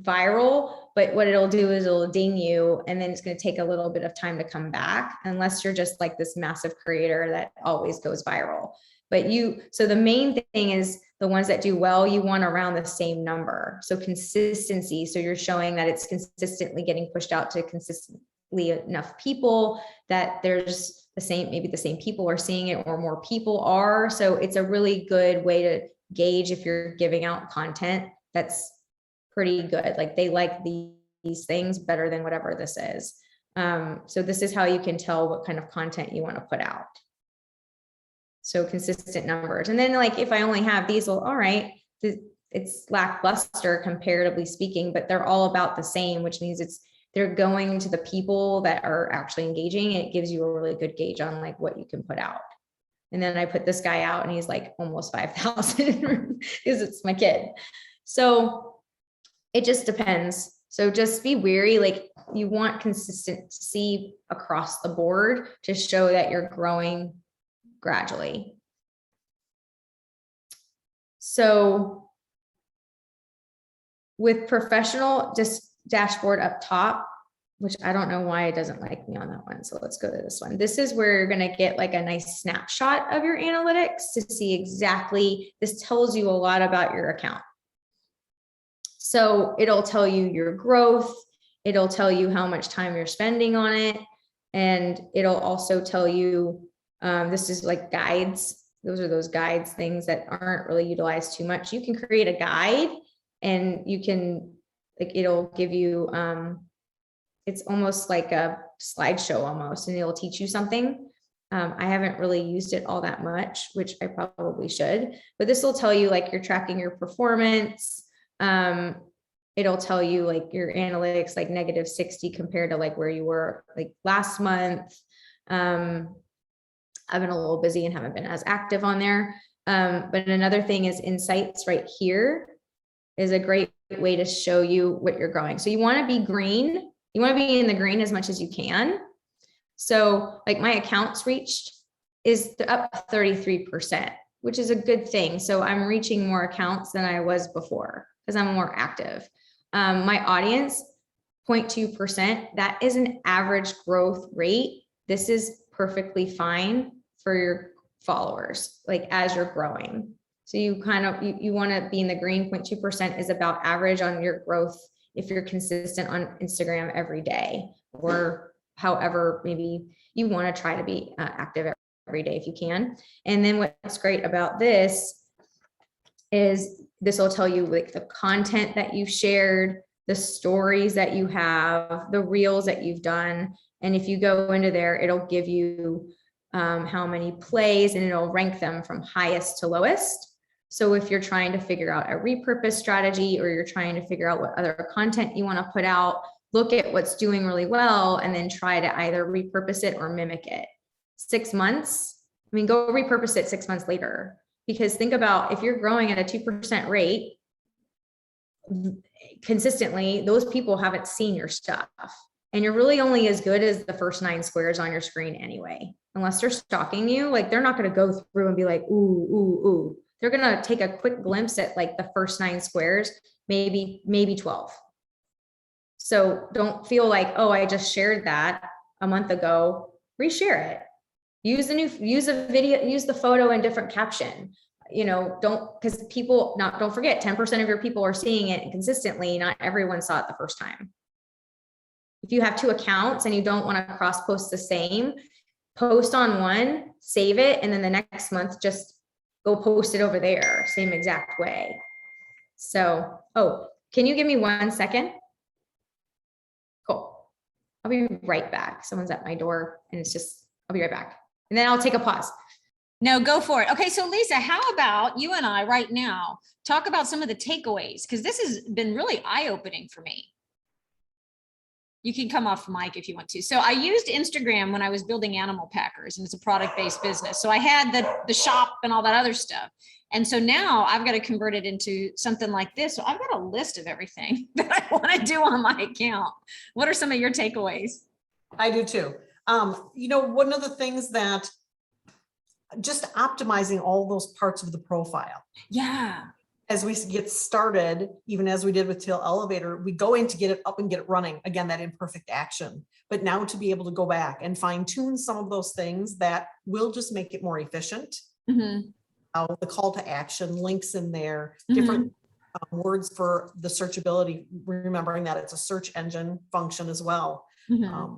viral, but what it'll do is it'll ding you, and then it's going to take a little bit of time to come back, unless you're just like this massive creator that always goes viral. But so the main thing is the ones that do well, you want around the same number. So consistency. So you're showing that it's consistently getting pushed out to consistently enough people, that there's maybe the same people are seeing it, or more people are. So it's a really good way to gauge if you're giving out content that's pretty good. Like they like these things better than whatever this is. So this is how you can tell what kind of content you want to put out. So consistent numbers. And then like, if I only have these, well, all right, it's lackluster comparatively speaking, but they're all about the same, which means they're going to the people that are actually engaging. And it gives you a really good gauge on like what you can put out. And then I put this guy out and he's like almost 5,000 because it's my kid. So it just depends. So just be wary. Like you want consistency across the board to show that you're growing gradually. So with professional, just dashboard up top, which I don't know why it doesn't like me on that one. So let's go to this one. This is where you're going to get like a nice snapshot of your analytics to see exactly, this tells you a lot about your account. So it'll tell you your growth. It'll tell you how much time you're spending on it. And it'll also tell you, this is like guides. Those are those guides, things that aren't really utilized too much. You can create a guide and you can, like, it'll give you, it's almost like a slideshow almost, and it'll teach you something. I haven't really used it all that much, which I probably should, but this will tell you like you're tracking your performance. It'll tell you like your analytics, like -60 compared to like where you were like last month. I've been a little busy and haven't been as active on there. But another thing is insights right here is a great way to show you what you're growing. So you want to be green. You want to be in the green as much as you can. So like my accounts reached is up 33%, which is a good thing. So I'm reaching more accounts than I was before because I'm more active. My audience, 0.2%, that is an average growth rate. This is perfectly fine for your followers, like as you're growing. So you kind of, you want to be in the green. 0.2% is about average on your growth if you're consistent on Instagram every day, or however, maybe you want to try to be active every day if you can. And then what's great about this is this will tell you like the content that you've shared, the stories that you have, the reels that you've done. And if you go into there, it'll give you how many plays, and it'll rank them from highest to lowest. So if you're trying to figure out a repurpose strategy, or you're trying to figure out what other content you want to put out, look at what's doing really well and then try to either repurpose it or mimic it. 6 months, I mean, go repurpose it 6 months later, because think about if you're growing at a 2% rate consistently, those people haven't seen your stuff. And you're really only as good as the first 9 squares on your screen anyway, unless they're stalking you. Like they're not going to go through and be like, ooh, ooh, ooh. They're going to take a quick glimpse at like the first 9 squares, maybe 12. So don't feel like, oh, I just shared that a month ago. Reshare it. Use a video, use the photo and different caption. You know, because people, don't forget, 10% of your people are seeing it consistently. Not everyone saw it the first time. If you have 2 accounts and you don't want to cross post the same, post on one, save it, and then the next month just go post it over there, same exact way. So, oh, can you give me 1 second? Cool. I'll be right back. Someone's at my door and I'll be right back. And then I'll take a pause. No, go for it. Okay, so Lisa, how about you and I right now talk about some of the takeaways? Because this has been really eye-opening for me. You can come off mic if you want to. So I used Instagram when I was building Animal Packers, and it's a product-based business. So I had the shop and all that other stuff. And so now I've got to convert it into something like this. So I've got a list of everything that I want to do on my account. What are some of your takeaways? I do too. You know, one of the things that just optimizing all those parts of the profile. Yeah. As we get started, even as we did with Teal Elevator, we go in to get it up and get it running. Again, that imperfect action. But now to be able to go back and fine tune some of those things that will just make it more efficient. Mm-hmm. The call to action, links in there, different words for the searchability, remembering that it's a search engine function as well. Mm-hmm.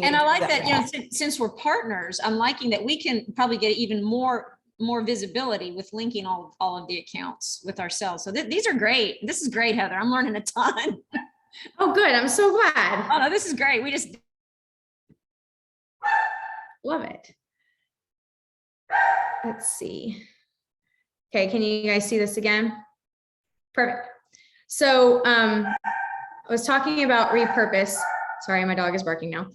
And I like that, you know, since we're partners, I'm liking that we can probably get even more visibility with linking all of the accounts with ourselves. So these are great. This is great, Heather. I'm learning a ton. Oh, good. I'm so glad. Oh, no, this is great. We just love it. Let's see. Okay, can you guys see this again? Perfect. So I was talking about repurpose. Sorry, my dog is barking now.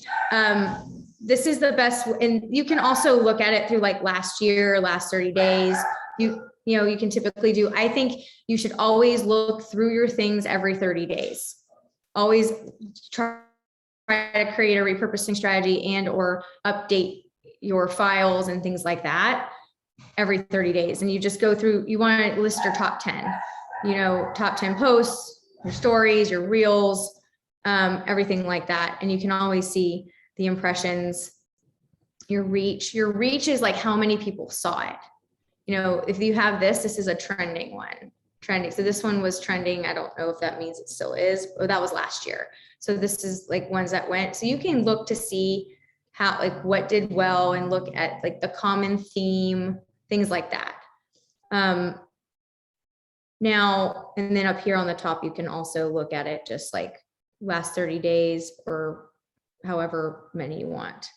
This is the best, and you can also look at it through like last year, last 30 days. You know, you can typically do, I think you should always look through your things every 30 days. Always try to create a repurposing strategy and or update your files and things like that every 30 days. And you just go through, you want to list your top 10, you know, top 10 posts, your stories, your reels, everything like that. And you can always see the impressions, your reach. Your reach is like how many people saw it. You know, if you have this is a trending one. Trending. So this one was trending. I don't know if that means it still is, but that was last year. So this is like ones that went. So you can look to see how, like what did well, and look at like the common theme, things like that. Now, and then up here on the top, you can also look at it just like last 30 days or however many you want.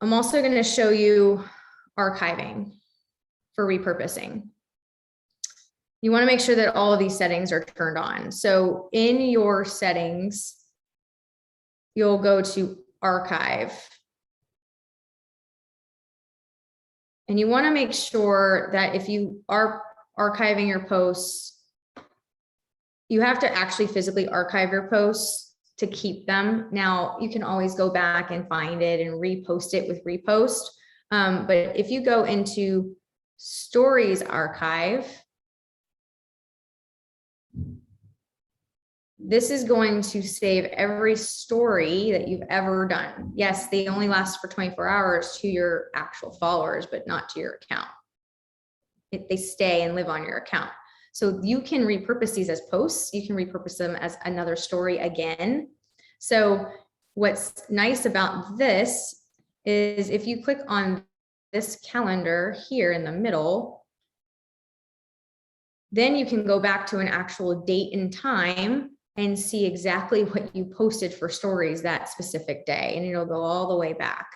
I'm also going to show you archiving for repurposing. You want to make sure that all of these settings are turned on. So in your settings, you'll go to archive. And you want to make sure that if you are archiving your posts, you have to actually physically archive your posts to keep them. Now, you can always go back and find it and repost it with repost. But if you go into Stories Archive, this is going to save every story that you've ever done. Yes, they only last for 24 hours to your actual followers, but not to your account. They stay and live on your account. So you can repurpose these as posts. You can repurpose them as another story again. So what's nice about this is if you click on this calendar here in the middle, then you can go back to an actual date and time and see exactly what you posted for stories that specific day, and it'll go all the way back.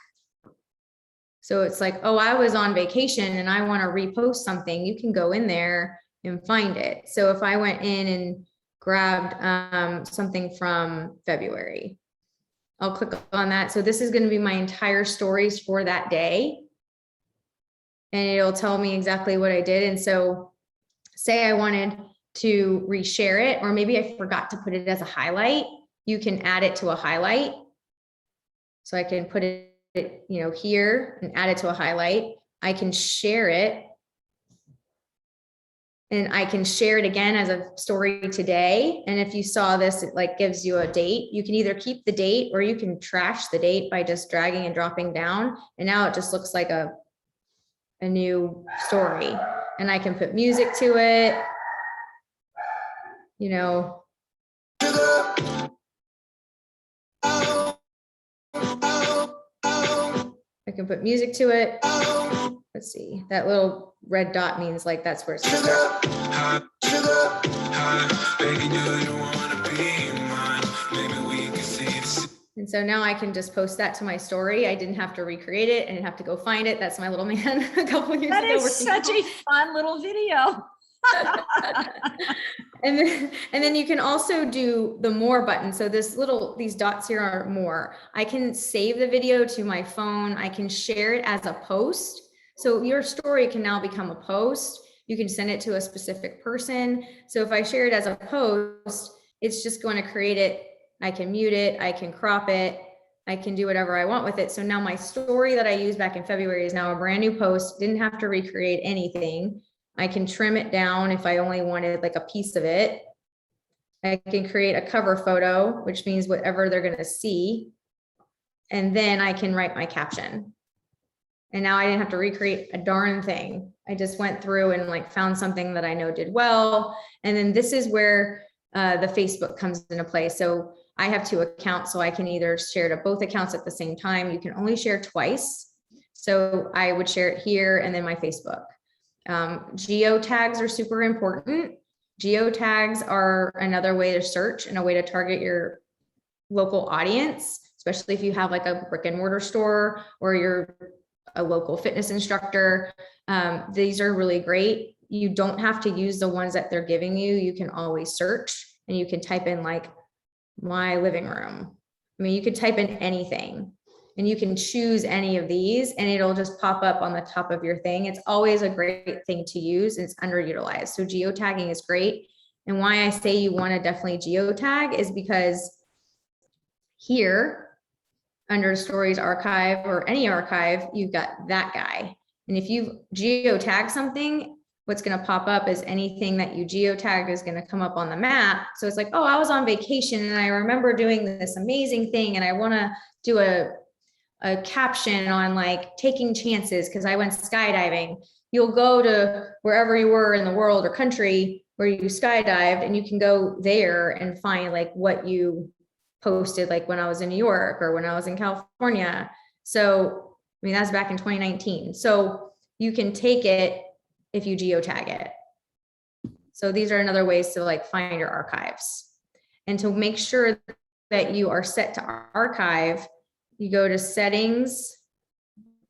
So it's like, oh, I was on vacation and I want to repost something. You can go in there and find it. So if I went in and grabbed something from February, I'll click on that. So this is going to be my entire stories for that day. And it'll tell me exactly what I did. And so say I wanted to reshare it, or maybe I forgot to put it as a highlight, you can add it to a highlight. So I can put it, you know, here and add it to a highlight. I can share it. And I can share it again as a story today. And if you saw this, it like gives you a date. You can either keep the date or you can trash the date by just dragging and dropping down. And now it just looks like a new story. And I can put music to it. You know, I can put music to it. Let's see, that little red dot means like that's where it's going to go. And so now I can just post that to my story. I didn't have to recreate it and have to go find it. That's my little man a couple years ago. That is such a fun little video. And then you can also do the more button. So these dots here are more. I can save the video to my phone. I can share it as a post. So your story can now become a post. You can send it to a specific person. So if I share it as a post, it's just going to create it. I can mute it. I can crop it. I can do whatever I want with it. So now my story that I used back in February is now a brand new post. Didn't have to recreate anything. I can trim it down if I only wanted like a piece of it. I can create a cover photo, which means whatever they're going to see. And then I can write my caption. And now I didn't have to recreate a darn thing. I just went through and like found something that I know did well. And then this is where the Facebook comes into play. So I have 2 accounts, so I can either share to both accounts at the same time. You can only share twice. So I would share it here and then my Facebook. Geotags are super important. Geotags are another way to search and a way to target your local audience, especially if you have like a brick and mortar store or you're a local fitness instructor. These are really great. You don't have to use the ones that they're giving you. You can always search and you can type in like my living room. I mean, you could type in anything. And you can choose any of these and it'll just pop up on the top of your thing. It's always a great thing to use. And it's underutilized. So geotagging is great. And why I say you want to definitely geotag is because here under Stories Archive or any archive, you've got that guy. And if you geotag something, what's going to pop up is anything that you geotagged is going to come up on the map. So it's like, oh, I was on vacation and I remember doing this amazing thing, and I want to do a caption on like taking chances because I went skydiving. You'll go to wherever you were in the world or country where you skydived, and you can go there and find like what you posted, like when I was in New York or when I was in California. So, I mean, that's back in 2019. So you can take it if you geotag it. So these are another ways to like find your archives. And to make sure that you are set to archive, you go to settings.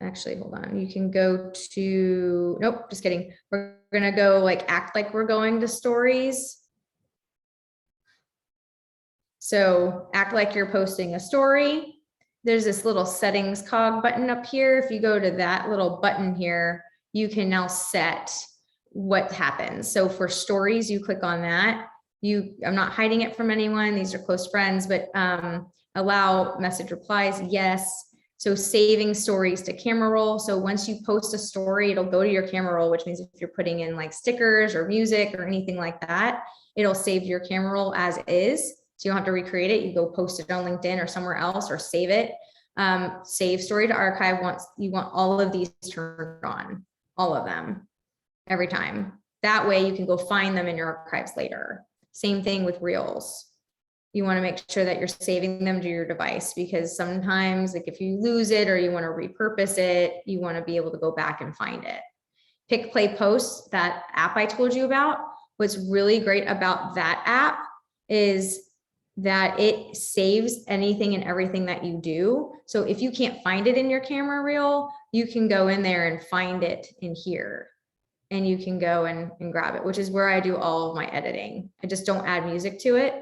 Actually, hold on. You can go to, nope, just kidding. We're going to go like act like we're going to stories. So act like you're posting a story. There's this little settings cog button up here. If you go to that little button here, you can now set what happens. So for stories, you click on that. I'm not hiding it from anyone. These are close friends, but allow message replies. Yes. So saving stories to camera roll. So once you post a story, it'll go to your camera roll, which means if you're putting in like stickers or music or anything like that, it'll save your camera roll as is. So you don't have to recreate it. You go post it on LinkedIn or somewhere else, or save it. Save story to archive once you want all of these turned on, all of them, every time. That way you can go find them in your archives later. Same thing with reels. You want to make sure that you're saving them to your device, because sometimes like if you lose it or you want to repurpose it, you want to be able to go back and find it. Pick, play, post, that app I told you about. What's really great about that app is that it saves anything and everything that you do. So if you can't find it in your camera reel, you can go in there and find it in here. And you can go and grab it, which is where I do all of my editing. I just don't add music to it.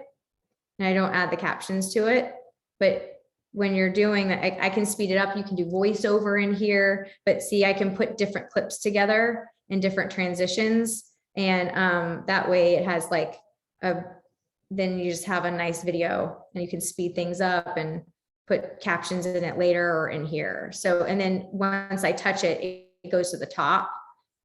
And I don't add the captions to it. But when you're doing that, I can speed it up. You can do voiceover in here, but see, I can put different clips together in different transitions. And that way it has like then you just have a nice video, and you can speed things up and put captions in it later or in here. So, and then once I touch it, it goes to the top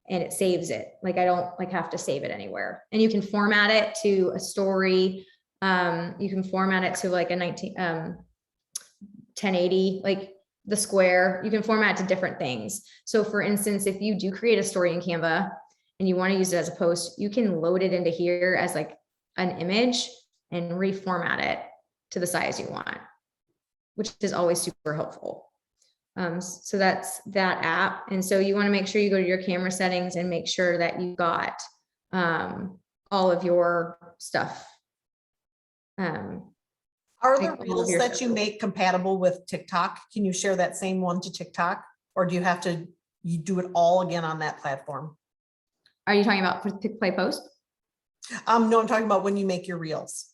and it saves it. Like I don't like have to save it anywhere. And you can format it to a story. You can format it to like a 1080, like the square. You can format to different things. So for instance, if you do create a story in Canva and you want to use it as a post, you can load it into here as like an image and reformat it to the size you want, which is always super helpful. So that's that app. And so you want to make sure you go to your camera settings and make sure that you got all of your stuff. Are the reels that you make compatible with TikTok? Can you share that same one to TikTok, or do you have to do it all again on that platform? Are you talking about pick, play, post? No, I'm talking about when you make your reels.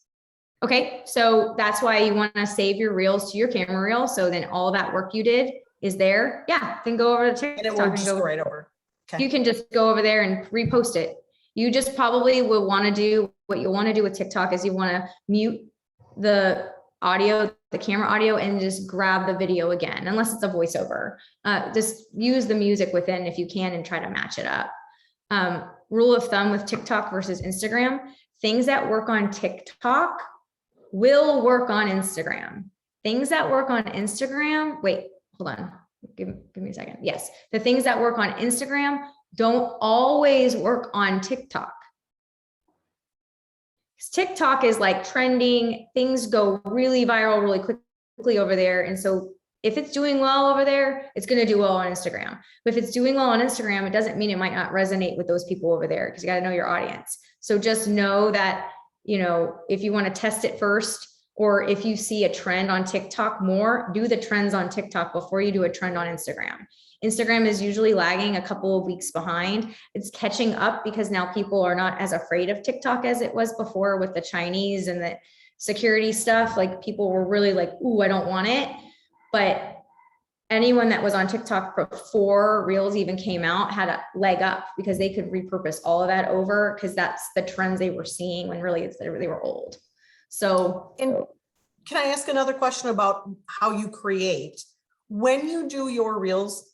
Okay, so that's why you want to save your reels to your camera reel. So then all that work you did is there. Yeah, then go over to TikTok and it will just go right over. Okay. You can just go over there and repost it. You just probably will want to do what you want to do with TikTok is you want to mute the audio, the camera audio, and just grab the video again, unless it's a voiceover. Just use the music within if you can and try to match it up. Rule of thumb with TikTok versus Instagram, things that work on TikTok will work on Instagram. Things that work on Instagram, wait, hold on, give me a second. Yes, the things that work on Instagram don't always work on TikTok. TikTok is like trending, things go really viral really quickly over there. And so if it's doing well over there, it's going to do well on Instagram. But if it's doing well on Instagram, it doesn't mean it might not resonate with those people over there, because you got to know your audience. So just know that, you know, if you want to test it first, or if you see a trend on TikTok more, do the trends on TikTok before you do a trend on Instagram. Instagram is usually lagging a couple of weeks behind. It's catching up because now people are not as afraid of TikTok as it was before with the Chinese and the security stuff. Like people were really like, ooh, I don't want it. But anyone that was on TikTok before Reels even came out had a leg up because they could repurpose all of that over, because that's the trends they were seeing when really they were old. So, and can I ask another question about how you create? When you do your Reels,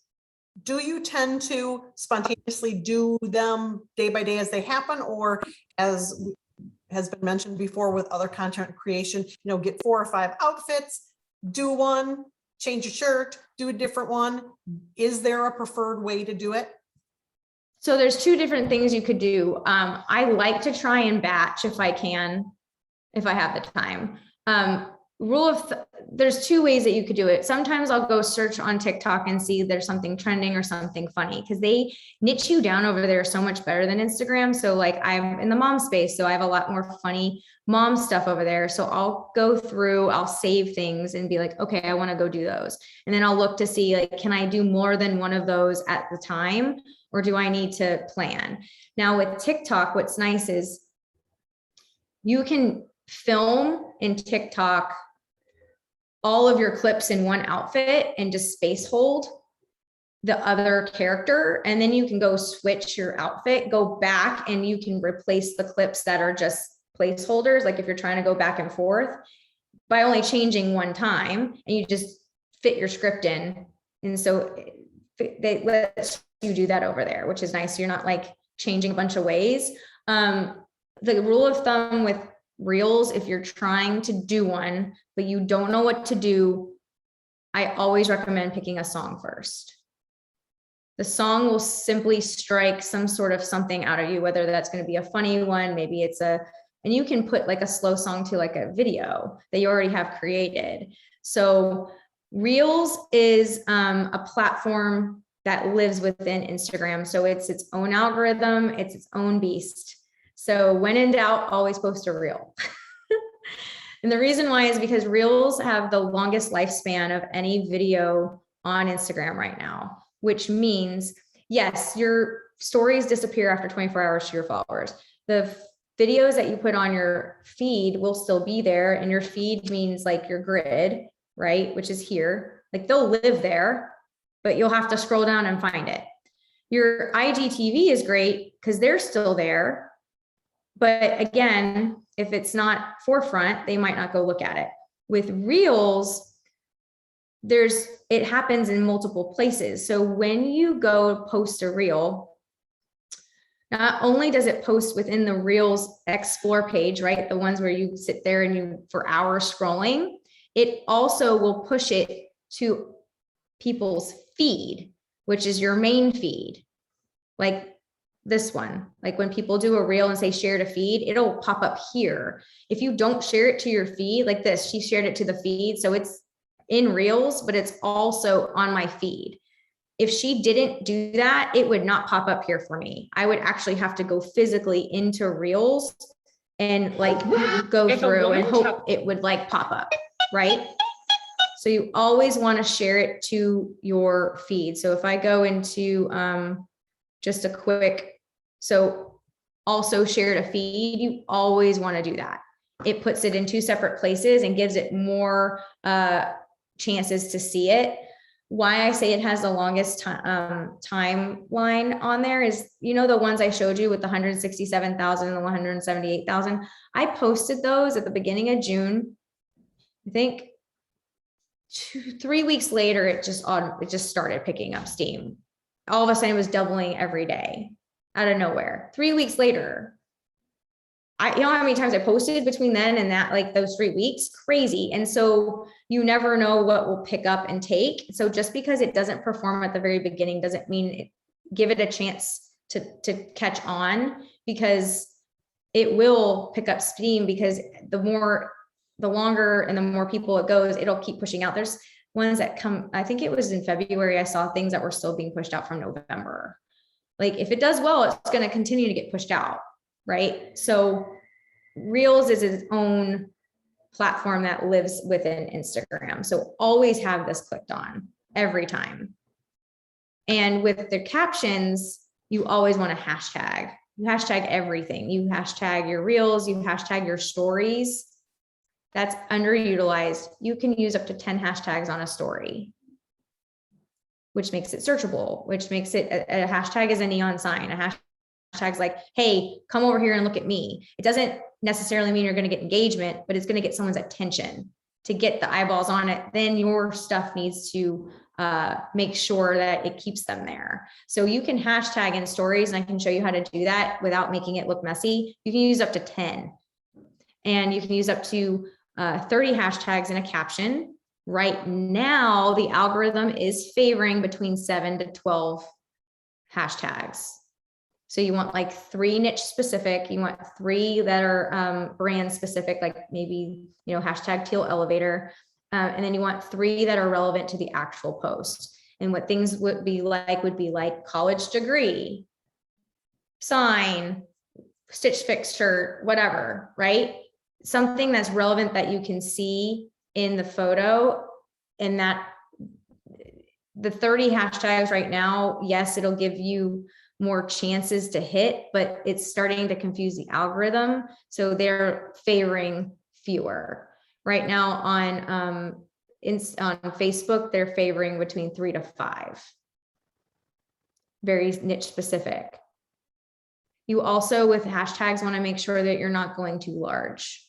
do you tend to spontaneously do them day by day as they happen, or as has been mentioned before with other content creation, get 4 or 5 outfits, do one, change a shirt, do a different one? Is there a preferred way to do it? So there's 2 different things you could do. I like to try and batch if I can, if I have the time. There's 2 ways that you could do it. Sometimes I'll go search on TikTok and see there's something trending or something funny, because they niche you down over there so much better than Instagram. So like, I'm in the mom space, so I have a lot more funny mom stuff over there. So I'll go through, I'll save things and be like, okay, I want to go do those. And then I'll look to see, like, can I do more than one of those at the time, or do I need to plan? Now with TikTok, what's nice is you can film in TikTok all of your clips in one outfit and just space hold the other character. And then you can go switch your outfit, go back, and you can replace the clips that are just placeholders. Like if you're trying to go back and forth, by only changing one time, and you just fit your script in. And so they let you do that over there, which is nice. You're not like changing a bunch of ways. The rule of thumb with Reels, if you're trying to do one, but you don't know what to do, I always recommend picking a song first. The song will simply strike some sort of something out of you, whether that's going to be a funny one, maybe it's and you can put like a slow song to like a video that you already have created. So Reels is a platform that lives within Instagram. So it's its own algorithm, it's its own beast. So when in doubt, always post a reel. And the reason why is because Reels have the longest lifespan of any video on Instagram right now, which means, yes, your stories disappear after 24 hours to your followers. The videos that you put on your feed will still be there. And your feed means like your grid, right? Which is here. Like they'll live there, but you'll have to scroll down and find it. Your IGTV is great because they're still there. But again, if it's not forefront, they might not go look at it. With Reels, it happens in multiple places. So when you go post a reel, not only does it post within the Reels Explore page, right? The ones where you sit there and you for hours scrolling, it also will push it to people's feed, which is your main feed. Like this one, like when people do a reel and say share to feed, it'll pop up here. If you don't share it to your feed like this, she shared it to the feed. So it's in Reels, but it's also on my feed. If she didn't do that, it would not pop up here for me. I would actually have to go physically into Reels and like go through and hope it would like pop up, right? So you always want to share it to your feed. So if I go into just a quick, so also share to feed, you always want to do that. It puts it in 2 separate places and gives it more chances to see it. Why I say it has the longest timeline on there is, the ones I showed you with the 167,000 and the 178,000. I posted those at the beginning of June. I think 3 weeks later, it just started picking up steam. All of a sudden, it was doubling every day out of nowhere. 3 weeks later, you know how many times I posted between then and that, like those 3 weeks, crazy. And so you never know what will pick up and take. So just because it doesn't perform at the very beginning doesn't mean give it a chance to catch on, because it will pick up steam, because the longer and the more people it goes, it'll keep pushing out. There's ones that come, I think it was in February, I saw things that were still being pushed out from November. Like if it does well, it's going to continue to get pushed out. Right. So Reels is its own platform that lives within Instagram. So always have this clicked on every time. And with the captions, you always want to hashtag. You hashtag everything. You hashtag your Reels, you hashtag your stories. That's underutilized. You can use up to 10 hashtags on a story, which makes it searchable, which makes it a hashtag is a neon sign. A hashtag's like, hey, come over here and look at me. It doesn't necessarily mean you're going to get engagement, but it's going to get someone's attention. To get the eyeballs on it, then your stuff needs to make sure that it keeps them there. So you can hashtag in stories, and I can show you how to do that without making it look messy. You can use up to 10, and you can use up to 30 hashtags in a caption. Right now, the algorithm is favoring between 7 to 12 hashtags. So you want like 3 niche specific, you want 3 that are brand specific, like maybe, hashtag teal elevator. And then you want 3 that are relevant to the actual post. And what things would be like college degree, sign, Stitch Fix shirt, whatever, right? Something that's relevant that you can see in the photo. And that the 30 hashtags right now, yes, it'll give you more chances to hit, but it's starting to confuse the algorithm. So they're favoring fewer. Right now on Facebook, they're favoring between 3 to 5. Very niche specific. You also, with hashtags, want to make sure that you're not going too large.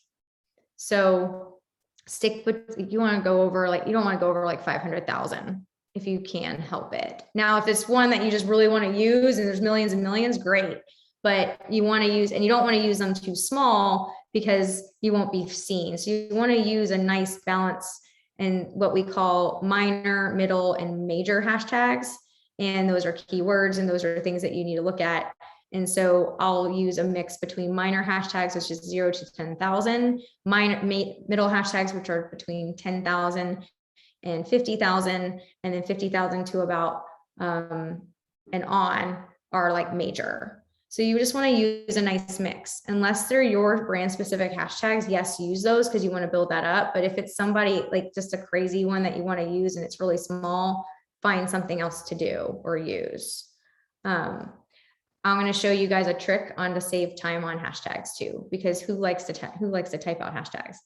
So stick with, you want to go over like, you don't want to go over like 500,000 if you can help it. Now, if it's one that you just really want to use and there's millions and millions, great. But you want to use, and you don't want to use them too small because you won't be seen. So you want to use a nice balance in what we call minor, middle, and major hashtags. And those are keywords, and those are things that you need to look at. And so I'll use a mix between minor hashtags, which is 0 to 10,000, middle hashtags, which are between 10,000 and 50,000, and then 50,000 to about and on are like major. So you just want to use a nice mix. Unless they're your brand specific hashtags, yes, use those because you want to build that up. But if it's somebody like just a crazy one that you want to use and it's really small, find something else to do or use. I'm going to show you guys a trick on to save time on hashtags too, because who likes to type out hashtags?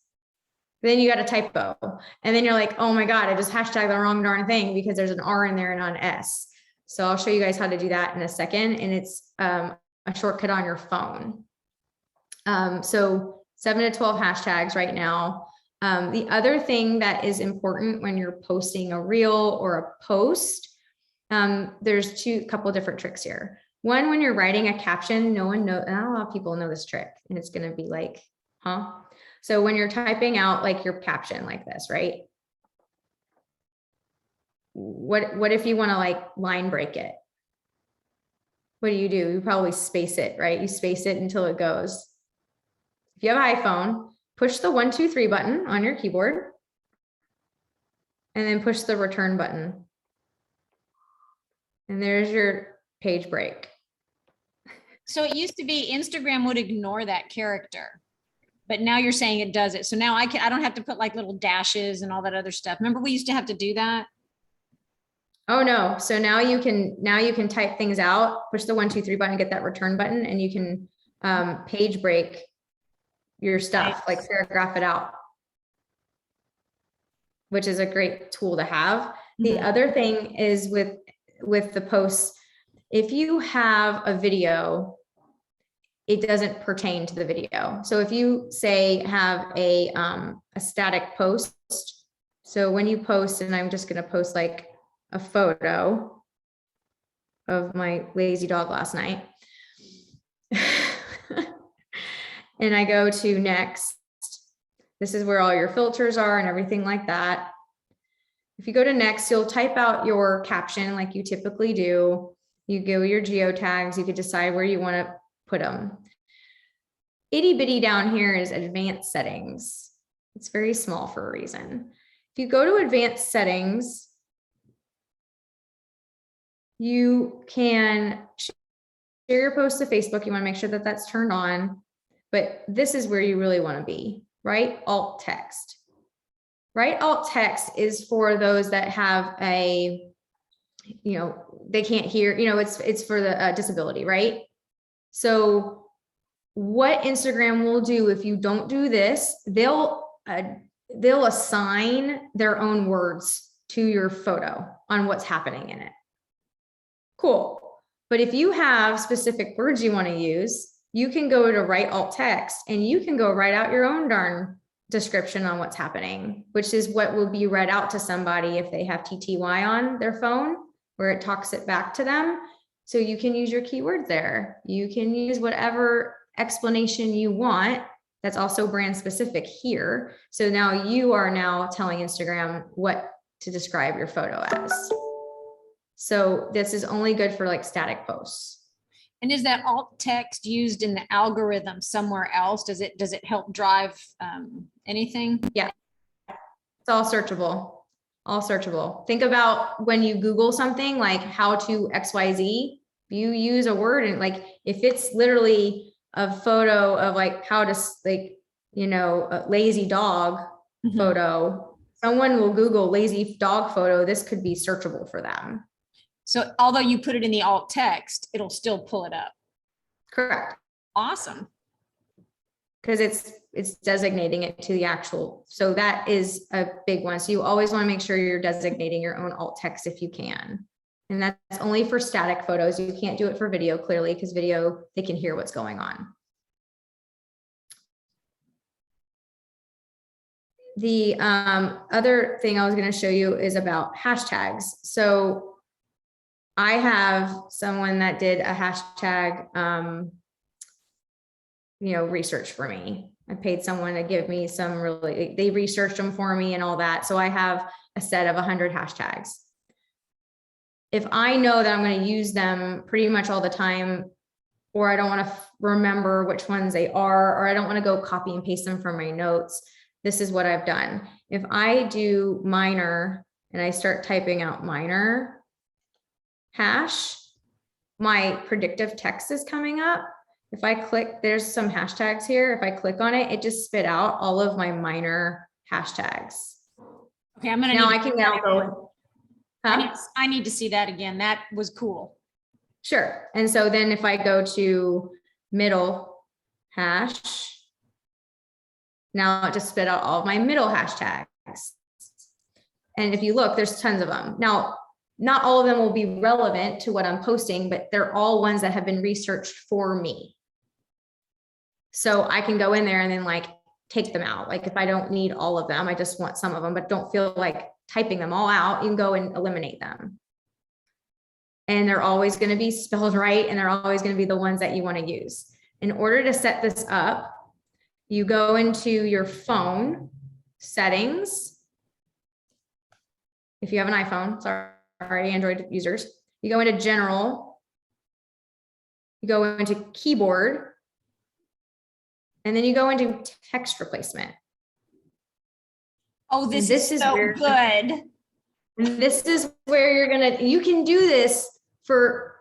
Then you got a typo, and then you're like, oh my God, I just hashtagged the wrong darn thing because there's an R in there and not an S. So I'll show you guys how to do that in a second. And it's a shortcut on your phone. So 7 to 12 hashtags right now. The other thing that is important when you're posting a reel or a post, there's a couple different tricks here. One, when you're writing a caption, no one knows, not a lot of people know this trick, and it's going to be like, huh? So when you're typing out like your caption like this, right? What if you want to like line break it? What do? You probably space it, right? You space it until it goes. If you have an iPhone, push the 1, 2, 3 button on your keyboard, and then push the return button. And there's your page break. So it used to be Instagram would ignore that character, but now you're saying it does it. So now I don't have to put like little dashes and all that other stuff. Remember we used to have to do that? Oh no. So now you can type things out, push the 1, 2, 3 button, get that return button, and you can page break your stuff, like paragraph it out, which is a great tool to have. The other thing is with the posts, if you have a video, it doesn't pertain to the video. So if you say have a static post, so when you post, and I'm just going to post like a photo of my lazy dog last night, and I go to next, this is where all your filters are and everything like that. If you go to next, you'll type out your caption like you typically do. You go your geotags, you could decide where you want to put them. Itty bitty down here is advanced settings. It's very small for a reason. If you go to advanced settings, you can share your post to Facebook. You want to make sure that that's turned on, but this is where you really want to be, right? Alt text. Right? Alt text is for those that have a, they can't hear, it's for the disability, right? So what Instagram will do if you don't do this, they'll assign their own words to your photo on what's happening in it. Cool. But if you have specific words you want to use, you can go to write alt text and you can go write out your own darn description on what's happening, which is what will be read out to somebody if they have TTY on their phone, where it talks it back to them. So you can use your keywords there. You can use whatever explanation you want. That's also brand specific here. So now you are now telling Instagram what to describe your photo as. So this is only good for like static posts. And is that alt text used in the algorithm somewhere else? Does it help drive anything? Yeah, it's all searchable, all searchable. Think about when you Google something like how to XYZ, you use a word and like, if it's literally a photo of like how to like, you know, a lazy dog photo, someone will Google lazy dog photo. This could be searchable for them. So although you put it in the alt text, it'll still pull it up. Correct. Awesome. Because it's designating it to the actual. So that is a big one. So you always want to make sure you're designating your own alt text if you can. And that's only for static photos. You can't do it for video clearly because video, they can hear what's going on. The other thing I was going to show you is about hashtags. So I have someone that did a hashtag, you know, research for me. I paid someone to give me some really, they researched them for me and all that. So I have a set of 100 hashtags. If I know that I'm going to use them pretty much all the time, or I don't want to remember which ones they are, or I don't want to go copy and paste them from my notes, this is what I've done. If I do minor and I start typing out minor hash, my predictive text is coming up. If I click, there's some hashtags here. If I click on it, it just spit out all of my minor hashtags. Okay, I'm gonna now I can now go. I need to see that again. That was cool. Sure. And so then if I go to middle hash, now it just spit out all of my middle hashtags. And if you look, there's tons of them. Now, not all of them will be relevant to what I'm posting, but they're all ones that have been researched for me. So I can go in there and then like take them out. Like if I don't need all of them, I just want some of them, but don't feel like typing them all out, you can go and eliminate them. And they're always going to be spelled right. And they're always going to be the ones that you want to use. In order to set this up, you go into your phone settings. If you have an iPhone, sorry, Android users, you go into general, you go into keyboard, and then you go into text replacement. Oh, this is so good. This is where you can do this for,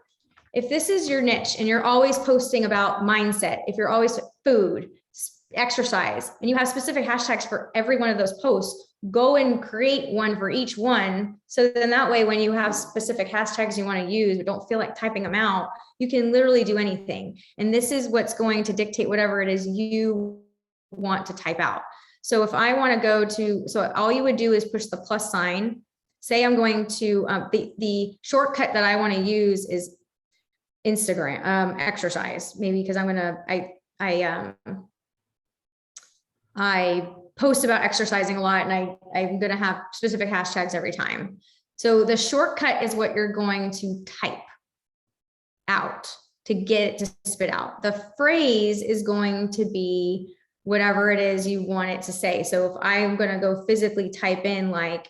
if this is your niche and you're always posting about mindset, if you're always food, exercise, and you have specific hashtags for every one of those posts, go and create one for each one. So then that way, when you have specific hashtags you want to use, but don't feel like typing them out, you can literally do anything. And this is what's going to dictate whatever it is you want to type out. So if I want to go to, so all you would do is push the plus sign. Say I'm going to, the shortcut that I want to use is Instagram, exercise, maybe because I'm going to, I post about exercising a lot and I'm going to have specific hashtags every time. So the shortcut is what you're going to type out to get it to spit out. The phrase is going to be whatever it is you want it to say. So if I'm going to go physically type in like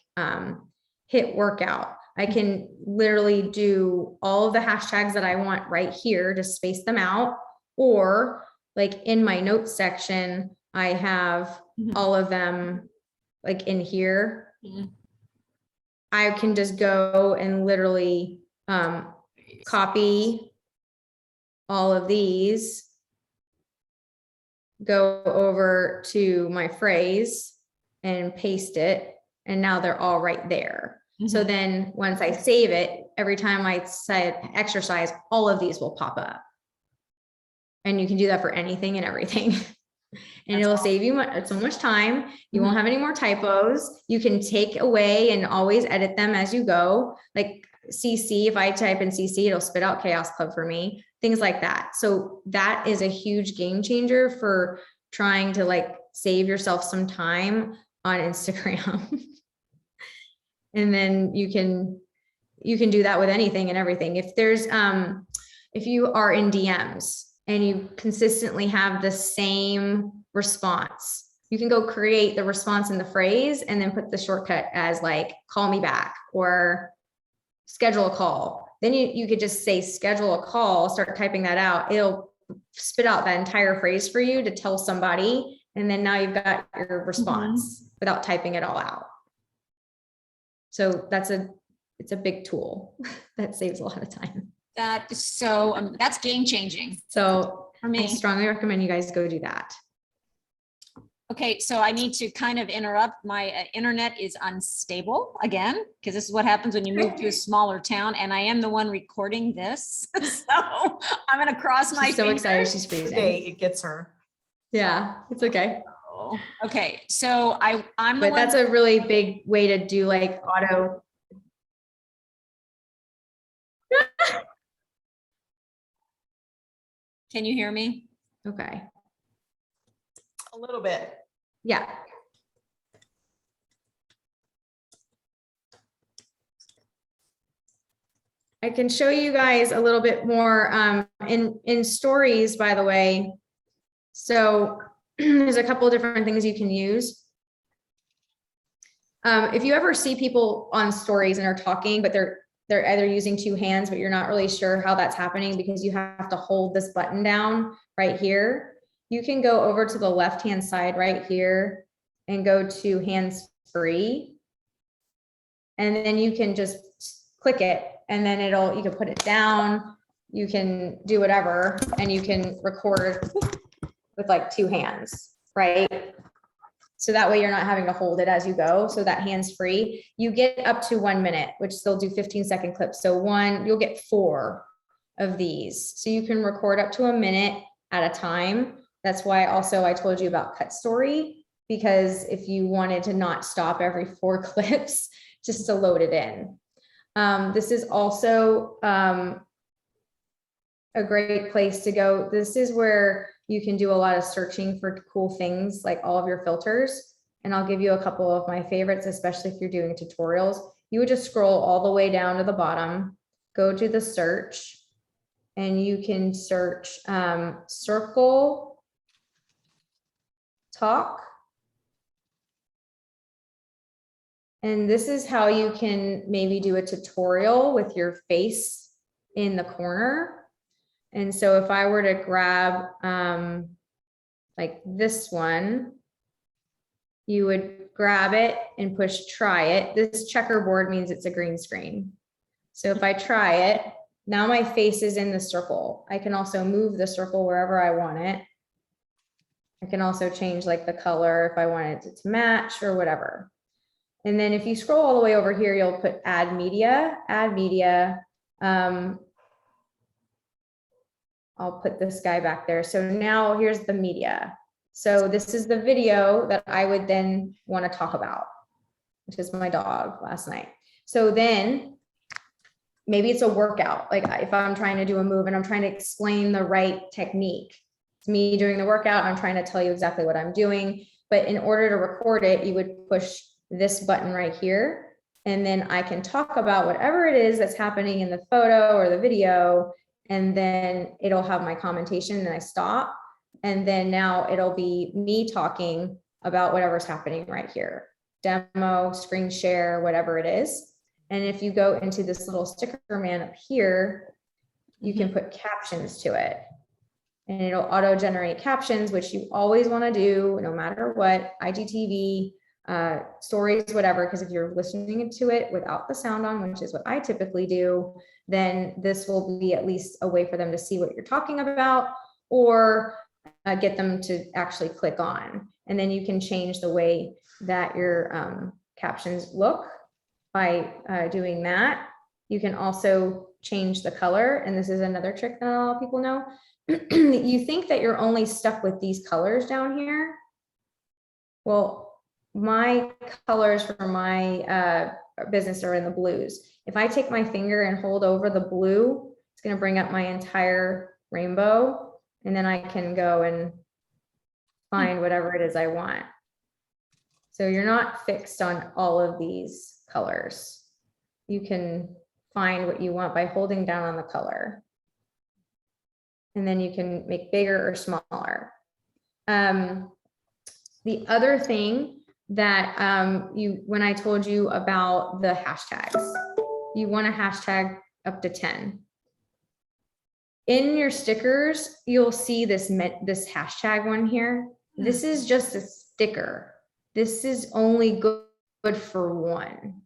hit workout, I can literally do all of the hashtags that I want right here to space them out. Or like in my notes section, I have all of them like in here. I can just go and literally copy all of these, go over to my phrase and paste it. And now they're all right there. So then once I save it, every time I say exercise, all of these will pop up. And you can do that for anything and everything. And it'll save you so much time. You won't have any more typos. You can take away and always edit them as you go. Like CC, if I type in CC, it'll spit out Chaos Club for me, things like that. So that is a huge game changer for trying to like save yourself some time on Instagram. And then you can do that with anything and everything. If there's, if you are in DMs and you consistently have the same response, you can go create the response in the phrase and then put the shortcut as like, call me back or schedule a call. Then you could just say, schedule a call, start typing that out. It'll spit out that entire phrase for you to tell somebody. And then now you've got your response without typing it all out. So it's a big tool that saves a lot of time. That is so, that's game changing. So for me. I strongly recommend you guys go do that. Okay, so I need to kind of interrupt. My internet is unstable again, because this is what happens when you move to a smaller town, and I am the one recording this. So I'm gonna cross my She's so fingers. excited, she's freezing. It gets her. Yeah, it's okay. Okay, so I'm the But one. that's a really big way to do like auto. Can you hear me? Okay. A little bit. Yeah. I can show you guys a little bit more in stories, by the way. So there's a couple of different things you can use. If you ever see people on stories and are talking, but they're either using two hands, but you're not really sure how that's happening because you have to hold this button down right here. You can go over to the left-hand side right here and go to hands free. And then you can just click it and then you can put it down. You can do whatever and you can record with like two hands, right? So that way you're not having to hold it as you go. So that hands free, you get up to 1 minute, which they'll do 15-second clips. So you'll get 4 of these. So you can record up to 1 minute at a time. That's why also I told you about Cut Story, because if you wanted to not stop every 4 clips, just to load it in. This is also a great place to go. This is where you can do a lot of searching for cool things, like all of your filters. And I'll give you a couple of my favorites, especially if you're doing tutorials. You would just scroll all the way down to the bottom, go to the search, and you can search circle talk. And this is how you can maybe do a tutorial with your face in the corner. And so if I were to grab like this one, you would grab it and push try it. This checkerboard means it's a green screen. So if I try it, now my face is in the circle. I can also move the circle wherever I want it. I can also change like the color if I wanted it to match or whatever. And then if you scroll all the way over here, you'll put add media. I'll put this guy back there. So now here's the media. So this is the video that I would then want to talk about, which is my dog last night. So then maybe it's a workout. Like if I'm trying to do a move and I'm trying to explain the right technique, it's me doing the workout. I'm trying to tell you exactly what I'm doing. But in order to record it, you would push this button right here. And then I can talk about whatever it is that's happening in the photo or the video. And then it'll have my commentation and I stop. And then now it'll be me talking about whatever's happening right here. Demo, screen share, whatever it is. And if you go into this little sticker man up here, you can put captions to it. And it'll auto generate captions, which you always want to do no matter what, IGTV, stories, whatever, because if you're listening to it without the sound on, which is what I typically do, then this will be at least a way for them to see what you're talking about or get them to actually click on. And then you can change the way that your captions look by doing that. You can also change the color. And this is another trick that a lot of people know. You think that you're only stuck with these colors down here. Well, my colors for my business are in the blues. If I take my finger and hold over the blue, it's going to bring up my entire rainbow. And then I can go and find whatever it is I want. So you're not fixed on all of these colors. You can find what you want by holding down on the color. And then you can make bigger or smaller. The other thing that when I told you about the hashtags, you want a hashtag up to 10. In your stickers, you'll see this hashtag one here. This is just a sticker. This is only good for one.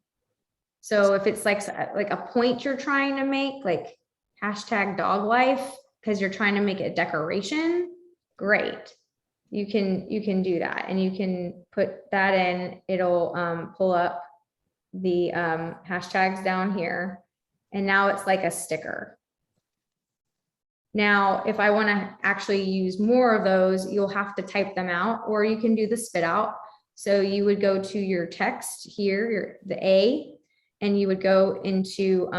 So if it's like a point you're trying to make, like hashtag dog life, because you're trying to make it a decoration, great. You can do that, and you can put that in. It'll pull up the hashtags down here, and now it's like a sticker. Now, if I want to actually use more of those, you'll have to type them out, or you can do the spit out. So you would go to your text here, the A, and you would go into,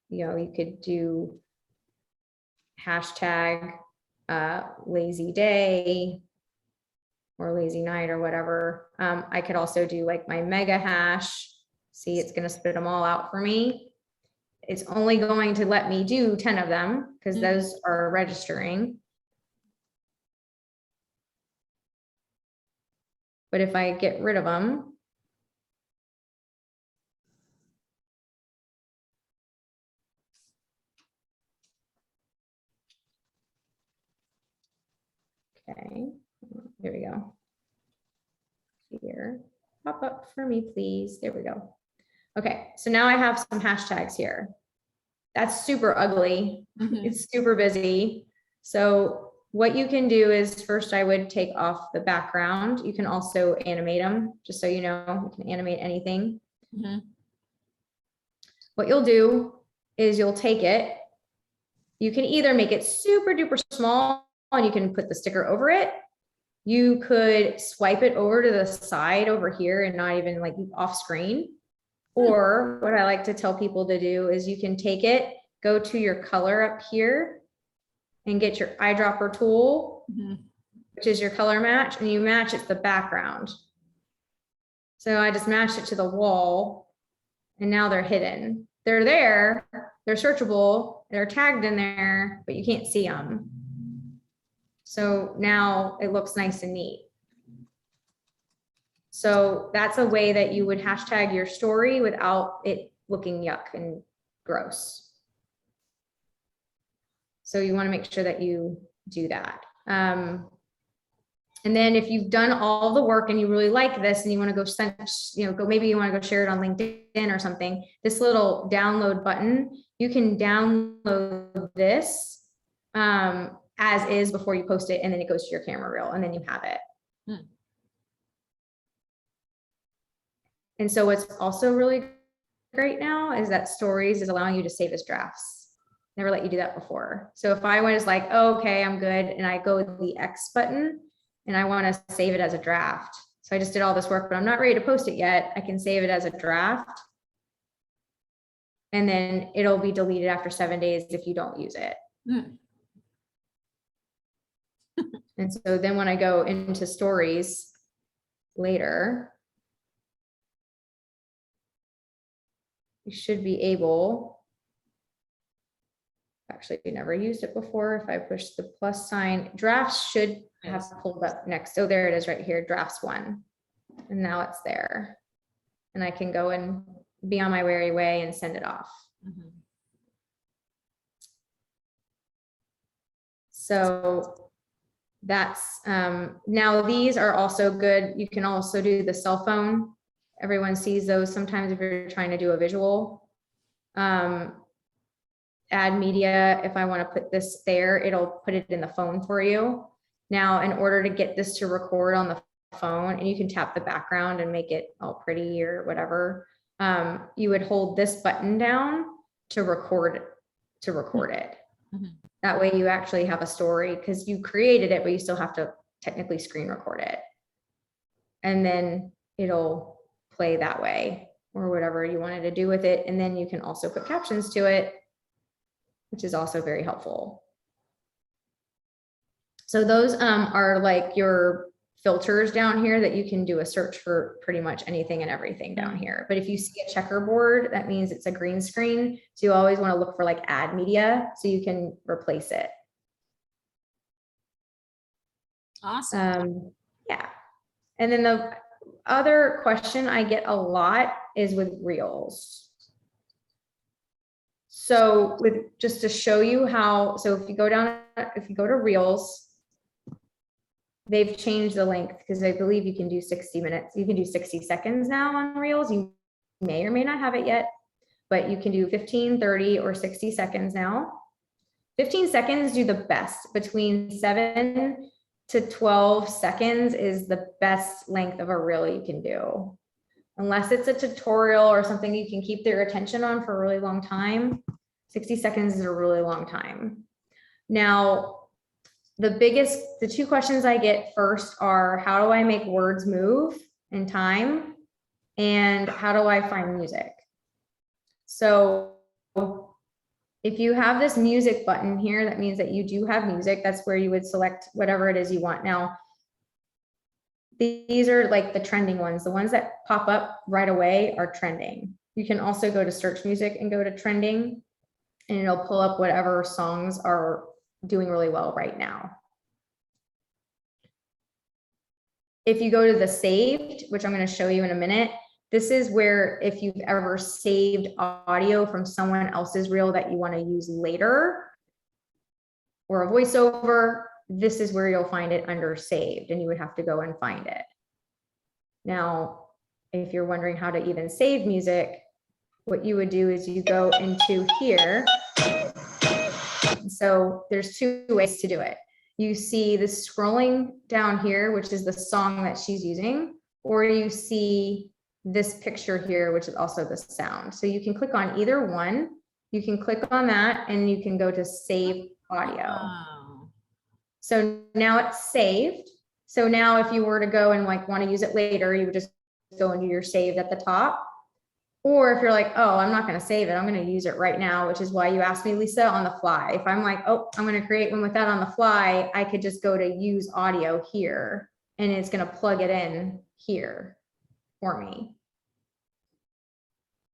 you could do hashtag lazy day or lazy night or whatever. I could also do like my mega hash. See, it's going to spit them all out for me. It's only going to let me do 10 of them because those are registering. But if I get rid of them, okay, here we go. Here, pop up for me, please. There we go. Okay, so now I have some hashtags here. That's super ugly. It's super busy. So what you can do is first I would take off the background. You can also animate them, just so you know, you can animate anything. What you'll do is you'll take it. You can either make it super duper small and you can put the sticker over it. You could swipe it over to the side over here and not even like off screen. Or what I like to tell people to do is you can take it, go to your color up here and get your eyedropper tool, which is your color match, and you match it to the background. So I just matched it to the wall and now they're hidden. They're there, they're searchable, they're tagged in there, but you can't see them. So now it looks nice and neat. So that's a way that you would hashtag your story without it looking yuck and gross. So you want to make sure that you do that. And then if you've done all the work and you really like this and you want to go send, maybe you want to go share it on LinkedIn or something, this little download button, you can download this as is before you post it, and then it goes to your camera reel and then you have it. And so what's also really great now is that Stories is allowing you to save as drafts. Never let you do that before. So if I was like, oh, okay, I'm good, and I go with the X button and I want to save it as a draft. So I just did all this work, but I'm not ready to post it yet. I can save it as a draft. And then it'll be deleted after 7 days if you don't use it. And so then when I go into Stories later, you should be able, actually we never used it before. If I push the plus sign, drafts should have pulled up next. So there it is right here, drafts 1. And now it's there. And I can go and be on my merry way and send it off. So that's, now these are also good. You can also do the cell phone. Everyone sees those sometimes if you're trying to do a visual. Add media, if I want to put this there, it'll put it in the phone for you. Now, in order to get this to record on the phone, and you can tap the background and make it all pretty or whatever, you would hold this button down to record it. That way you actually have a story, because you created it, but you still have to technically screen record it. And then it'll play that way, or whatever you wanted to do with it. And then you can also put captions to it, which is also very helpful. So those are like your filters down here that you can do a search for pretty much anything and everything down here. But if you see a checkerboard, that means it's a green screen. So you always want to look for like add media so you can replace it. Awesome. Yeah. And then the other question I get a lot is with Reels. So with, just to show you how, so if you go to Reels, they've changed the length because I believe you can do 60 minutes. You can do 60 seconds now on Reels. You may or may not have it yet, but you can do 15, 30, or 60 seconds now. 15 seconds do the best. Between 7 to 12 seconds is the best length of a reel you can do. Unless it's a tutorial or something you can keep their attention on for a really long time, 60 seconds is a really long time. Now, the two questions I get first are, how do I make words move in time? And how do I find music? So if you have this music button here, that means that you do have music. That's where you would select whatever it is you want. Now, these are like the trending ones. The ones that pop up right away are trending. You can also go to search music and go to trending, and it'll pull up whatever songs are doing really well right now. If you go to the saved, which I'm going to show you in a minute, this is where if you've ever saved audio from someone else's reel that you want to use later, or a voiceover, this is where you'll find it under saved, and you would have to go and find it. Now, if you're wondering how to even save music, what you would do is you go into here. So there's two ways to do it. You see the scrolling down here, which is the song that she's using, or you see this picture here, which is also the sound. So you can click on either one. You can click on that and you can go to save audio. Wow. So now it's saved. So now if you were to go and like want to use it later, you would just go into your saved at the top. Or if you're like, oh, I'm not going to save it, I'm going to use it right now, which is why you asked me, Lisa, on the fly. If I'm like, oh, I'm going to create one with that on the fly, I could just go to use audio here, and it's going to plug it in here for me.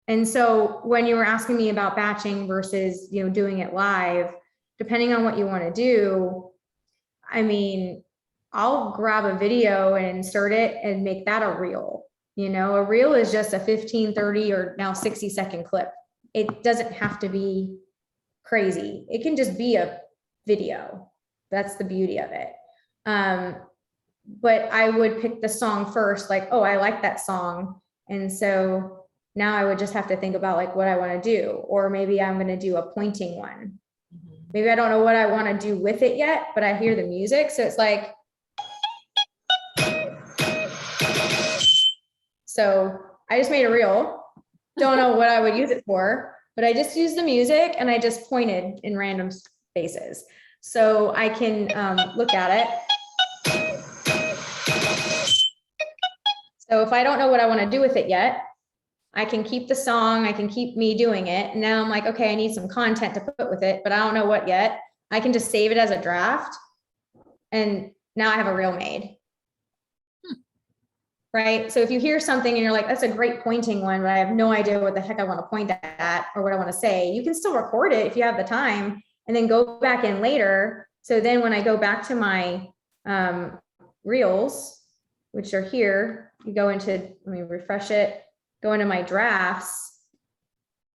And so when you were asking me about batching versus, doing it live, depending on what you want to do, I mean, I'll grab a video and insert it and make that a reel. A reel is just a 15, 30, or now 60-second clip. It doesn't have to be crazy. It can just be a video. That's the beauty of it. But I would pick the song first, like, oh, I like that song. And so now I would just have to think about like what I want to do, or maybe I'm going to do a pointing one. Maybe I don't know what I want to do with it yet, but I hear the music. So it's like, so I just made a reel. Don't know what I would use it for, but I just used the music and I just pointed in random spaces. So I can look at it. So if I don't know what I want to do with it yet, I can keep the song, I can keep me doing it. And now I'm like, okay, I need some content to put with it, but I don't know what yet. I can just save it as a draft. And now I have a reel made. Right? So if you hear something and you're like, that's a great pointing one, but I have no idea what the heck I want to point at or what I want to say, you can still record it if you have the time and then go back in later. So then when I go back to my reels, which are here, you go into, let me refresh it, go into my drafts.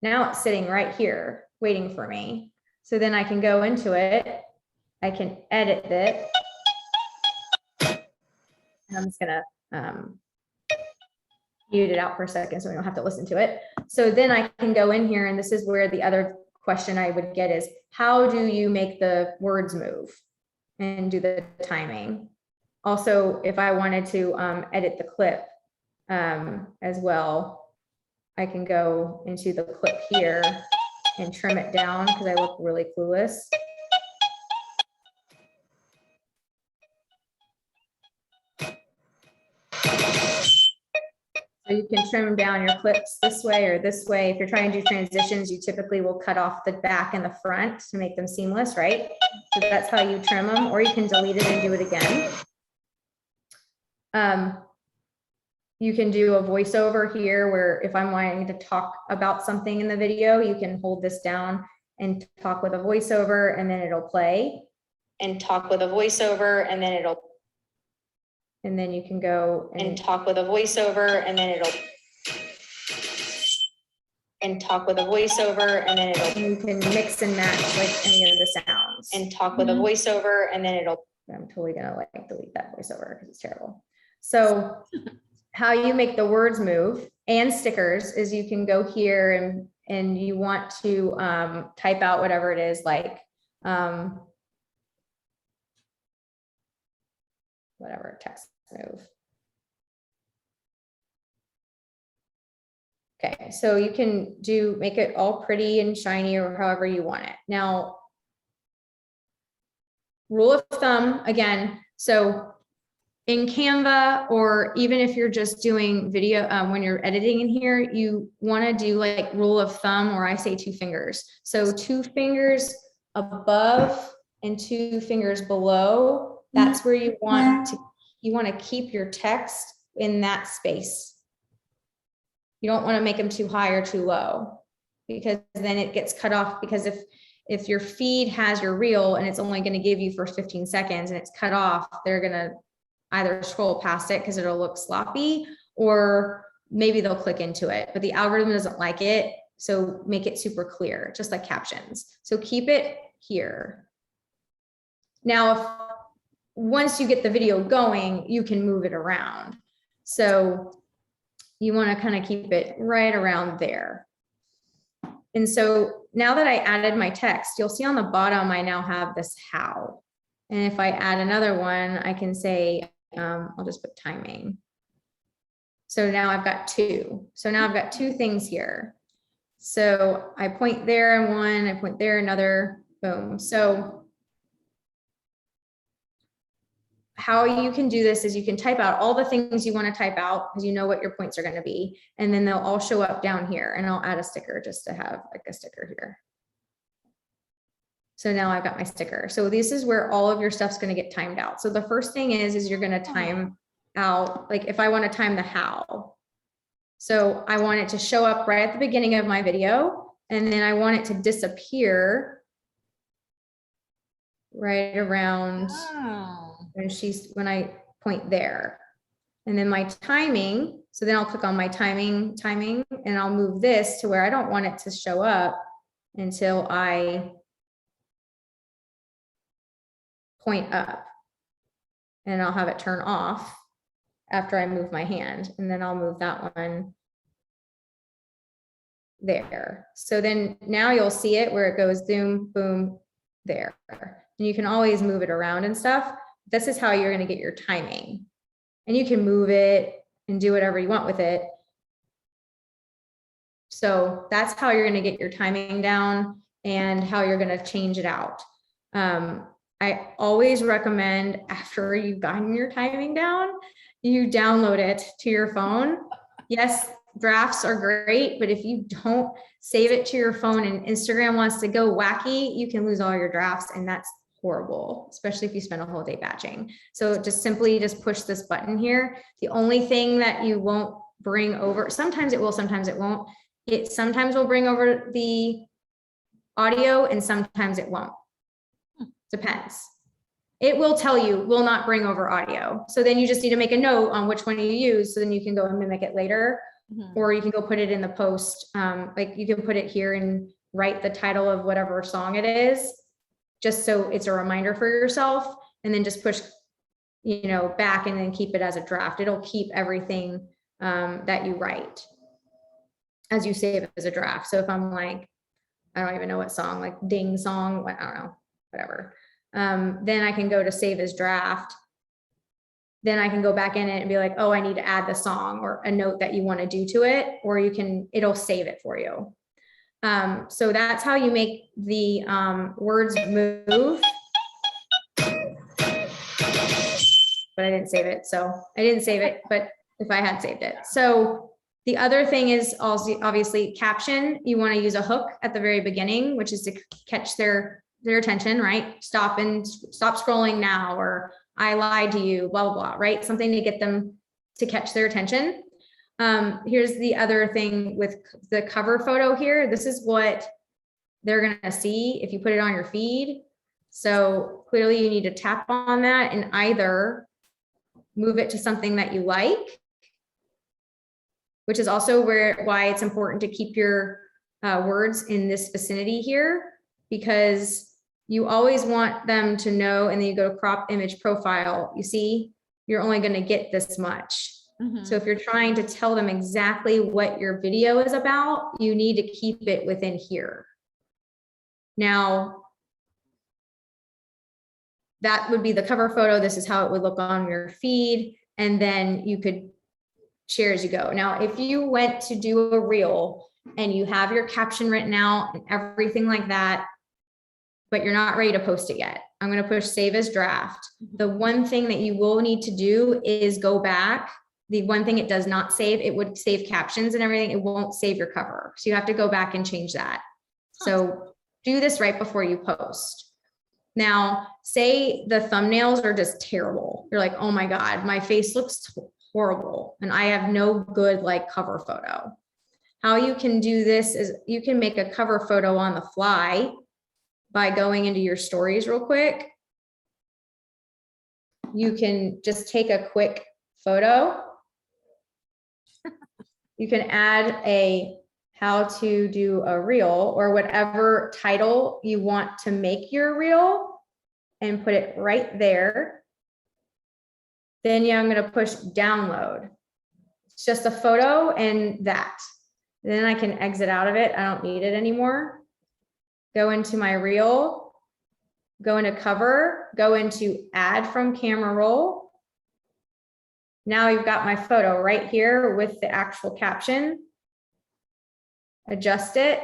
Now it's sitting right here waiting for me. So then I can go into it. I can edit it. And I'm just going to mute it out for a second so we don't have to listen to it. So then I can go in here, and this is where the other question I would get is, how do you make the words move and do the timing? Also, if I wanted to edit the clip as well, I can go into the clip here and trim it down because I look really clueless. So you can trim down your clips this way or this way. If you're trying to do transitions, you typically will cut off the back and the front to make them seamless, right? So that's how you trim them, or you can delete it and do it again. You can do a voiceover here where if I'm wanting to talk about something in the video, you can hold this down and talk with a voiceover and then it'll play. And talk with a voiceover and then it'll, and then you can go and talk with a voiceover and then it'll, and talk with a voiceover and then it'll, and you can mix and match like any of the sounds and talk with a voiceover and then it'll, I'm totally gonna like delete that voiceover because it's terrible. So how you make the words move and stickers is you can go here and you want to type out whatever it is, like whatever text move. Okay, so you can make it all pretty and shiny or however you want it. Now, rule of thumb again, so in Canva, or even if you're just doing video, when you're editing in here, you want to do like rule of thumb, or I say 2 fingers. So 2 fingers above and 2 fingers below. That's where you want to keep your text in that space. You don't want to make them too high or too low, because then it gets cut off. Because if your feed has your reel and it's only going to give you for 15 seconds and it's cut off, they're going to either scroll past it because it'll look sloppy, or maybe they'll click into it, but the algorithm doesn't like it. So make it super clear, just like captions. So keep it here. Now, once you get the video going, you can move it around. So you want to kind of keep it right around there. And so now that I added my text, you'll see on the bottom, I now have this how. And if I add another one, I can say, I'll just put timing. So now I've got 2. So now I've got 2 things here. So I point there in one, I point there another, boom. So how you can do this is you can type out all the things you want to type out because you know what your points are going to be. And then they'll all show up down here, and I'll add a sticker just to have like a sticker here. So now I've got my sticker. So this is where all of your stuff's going to get timed out. So the first thing is you're going to time out, like if I want to time the how. So I want it to show up right at the beginning of my video, and then I want it to disappear right around when I point there. And then my timing, so then I'll click on my timing, and I'll move this to where I don't want it to show up until I point up, and I'll have it turn off after I move my hand, and then I'll move that one there. So then now you'll see it where it goes zoom, boom, there. And you can always move it around and stuff. This is how you're going to get your timing, and you can move it and do whatever you want with it. So that's how you're going to get your timing down and how you're going to change it out. I always recommend, after you've gotten your timing down, you download it to your phone. Yes, drafts are great, but if you don't save it to your phone and Instagram wants to go wacky, you can lose all your drafts, and that's horrible, especially if you spend a whole day batching. So just simply just push this button here. The only thing that you won't bring over, sometimes it will, sometimes it won't. It sometimes will bring over the audio and sometimes it won't. Depends. It will tell you will not bring over audio. So then you just need to make a note on which one you use. So then you can go and mimic it later, or you can go put it in the post. Like you can put it here and write the title of whatever song it is, just so it's a reminder for yourself, and then just push, back and then keep it as a draft. It'll keep everything that you write as you save it as a draft. So if I'm like, I don't even know what song, like ding song, I don't know, whatever. Then I can go to save as draft. Then I can go back in it and be like, oh, I need to add the song or a note that you want to do to it, or it'll save it for you. So that's how you make the words move. But I didn't save it. So I didn't save it, but if I had saved it. So the other thing is also obviously caption. You want to use a hook at the very beginning, which is to catch their attention, right? Stop scrolling now, or I lied to you, blah, blah, blah, right? Something to get them to catch their attention. Here's the other thing with the cover photo here. This is what they're going to see if you put it on your feed. So clearly you need to tap on that and either move it to something that you like, which is also why it's important to keep your words in this vicinity here, because you always want them to know, and then you go to crop image profile, you see, you're only going to get this much. So if you're trying to tell them exactly what your video is about, you need to keep it within here. Now, that would be the cover photo. This is how it would look on your feed. And then you could share as you go. Now, if you went to do a reel and you have your caption written out and everything like that, but you're not ready to post it yet, I'm going to push save as draft. The one thing that you will need to do is go back. The one thing it does not save, it would save captions and everything. It won't save your cover. So you have to go back and change that. So do this right before you post. Now, say the thumbnails are just terrible. You're like, oh my God, my face looks horrible and I have no good like cover photo. How you can do this is you can make a cover photo on the fly by going into your stories real quick. You can just take a quick photo. You can add a how to do a reel or whatever title you want to make your reel and put it right there. Then yeah, I'm going to push download. It's just a photo and that. Then I can exit out of it. I don't need it anymore. Go into my reel, go into cover, go into add from camera roll. Now you've got my photo right here with the actual caption. Adjust it.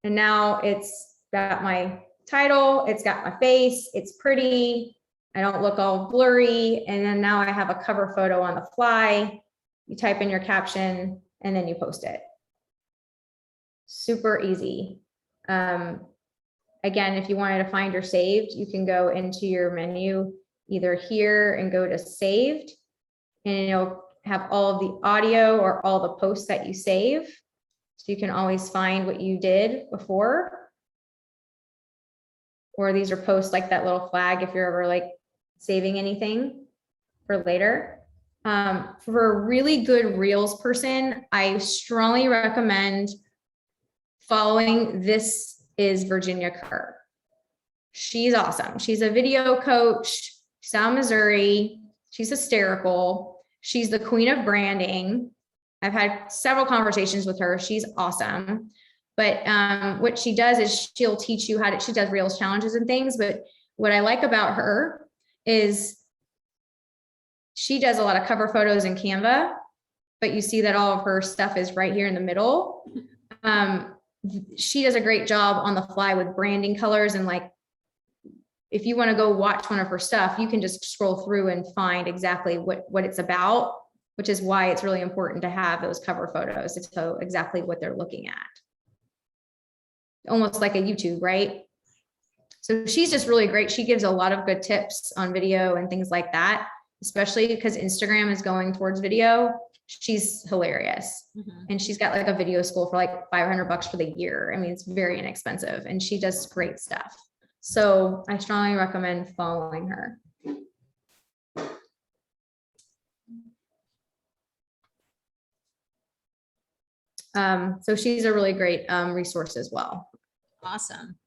And now it's got my title. It's got my face. It's pretty. I don't look all blurry. And then now I have a cover photo on the fly. You type in your caption and then you post it. Super easy. Again, if you wanted to find your saved, you can go into your menu either here and go to saved, and it'll have all of the audio or all the posts that you save. So you can always find what you did before. Or these are posts like that little flag if you're ever like saving anything for later. For a really good Reels person, I strongly recommend following This is Virginia Kerr. She's awesome. She's a video coach. She's out of Missouri. She's hysterical. She's the queen of branding. I've had several conversations with her. She's awesome. But what she does is she'll teach you she does Reels challenges and things. But what I like about her is she does a lot of cover photos in Canva, but you see that all of her stuff is right here in the middle. She does a great job on the fly with branding colors, and like, if you want to go watch one of her stuff, you can just scroll through and find exactly what it's about, which is why it's really important to have those cover photos to show exactly what they're looking at. Almost like a YouTube, right? So she's just really great. She gives a lot of good tips on video and things like that, especially because Instagram is going towards video. She's hilarious. And she's got like a video school for like $500 for the year. I mean, it's very inexpensive and she does great stuff. So I strongly recommend following her. So she's a really great resource as well. Awesome.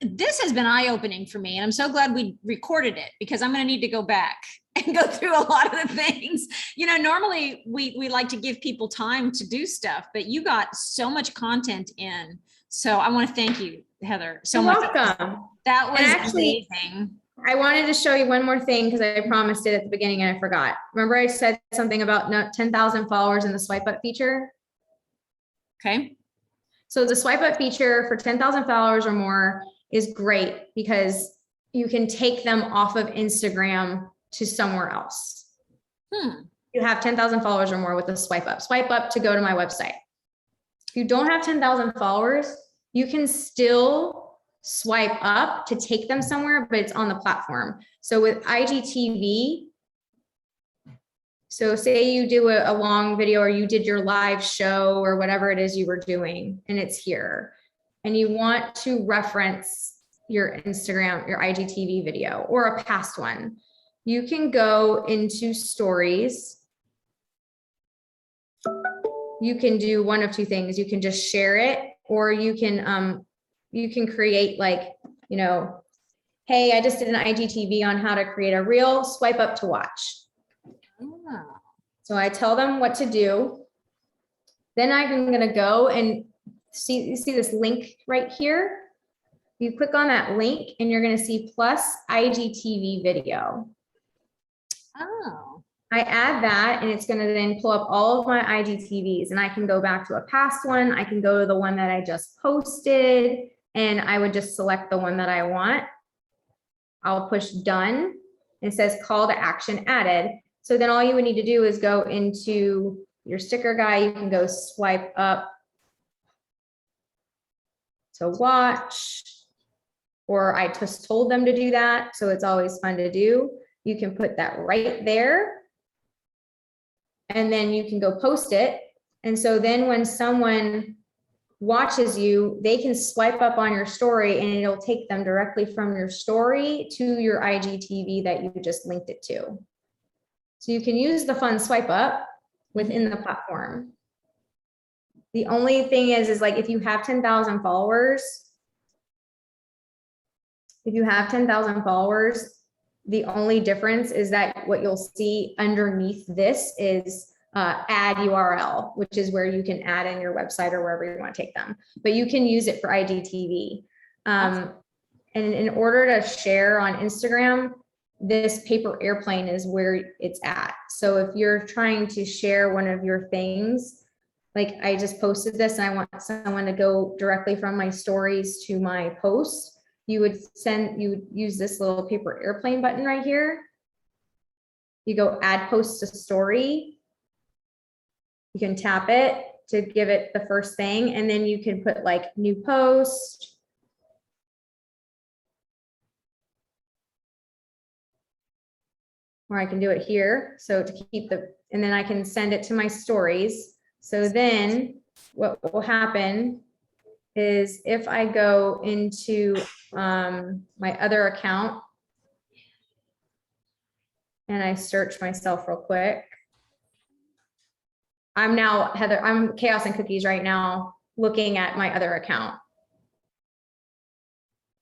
This has been eye-opening for me, and I'm so glad we recorded it because I'm going to need to go back and go through a lot of the things. You know, normally we like to give people time to do stuff, but you got so much content in. So I want to thank you, Heather, so much. Welcome. That was actually amazing. I wanted to show you one more thing because I promised it at the beginning and I forgot. Remember I said something about 10,000 followers in the swipe up feature? Okay. So the swipe up feature for 10,000 followers or more is great because you can take them off of Instagram to somewhere else. You have 10,000 followers or more with a swipe up to go to my website. If you don't have 10,000 followers, you can still swipe up to take them somewhere, but it's on the platform. So with IGTV, so say you do a long video or you did your live show or whatever it is you were doing, and it's here, and you want to reference your Instagram, your IGTV video or a past one, you can go into stories. You can do one of two things. You can just share it, or you can create like, you know, hey, I just did an IGTV on how to create a reel, swipe up to watch. So I tell them what to do. Then I'm going to go and you see this link right here. You click on that link and you're going to see plus IGTV video. Oh. I add that and it's going to then pull up all of my IGTVs, and I can go back to a past one. I can go to the one that I just posted, and I would just select the one that I want. I'll push done. It says call to action added. So then all you would need to do is go into your sticker guy. You can go swipe up to watch, or I just told them to do that. So it's always fun to do. You can put that right there, and then you can go post it. And so then when someone watches you, they can swipe up on your story and it'll take them directly from your story to your IGTV that you just linked it to. So you can use the fun swipe up within the platform. The only thing is like if you have 10,000 followers, the only difference is that what you'll see underneath this is add URL, which is where you can add in your website or wherever you want to take them. But you can use it for IGTV. And in order to share on Instagram, this paper airplane is where it's at. So if you're trying to share one of your things, like I just posted this and I want someone to go directly from my stories to my post, you would use this little paper airplane button right here. You go add post to story. You can tap it to give it the first thing, and then you can put like new post. Or I can do it here. So to keep and then I can send it to my stories. So then what will happen is if I go into my other account and I search myself real quick, I'm now Heather, I'm Chaos and Cookies right now looking at my other account.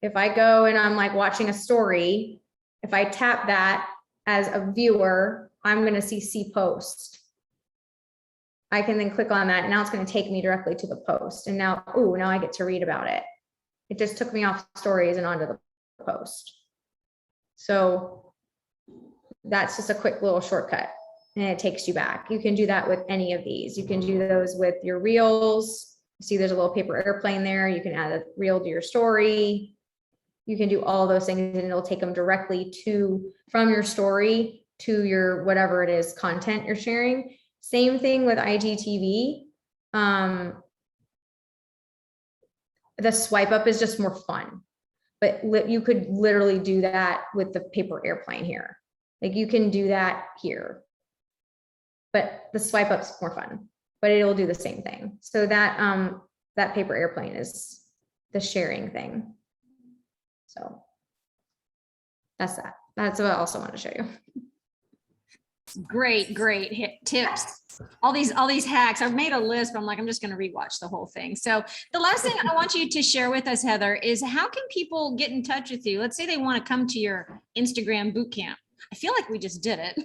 If I go and I'm like watching a story, if I tap that as a viewer, I'm going to see post. I can then click on that, and now it's going to take me directly to the post. And now, now I get to read about it. It just took me off stories and onto the post. So that's just a quick little shortcut, and it takes you back. You can do that with any of these. You can do those with your reels. See, there's a little paper airplane there. You can add a reel to your story. You can do all those things, and it'll take them directly from your story to your whatever it is content you're sharing. Same thing with IGTV. The swipe up is just more fun, but you could literally do that with the paper airplane here. Like you can do that here, but the swipe up's more fun, but it'll do the same thing. So that paper airplane is the sharing thing. So that's that. That's what I also want to show you. Great tips. All these hacks. I've made a list, but I'm like, I'm just going to rewatch the whole thing. So the last thing I want you to share with us, Heather, is how can people get in touch with you? Let's say they want to come to your Instagram boot camp. I feel like we just did it.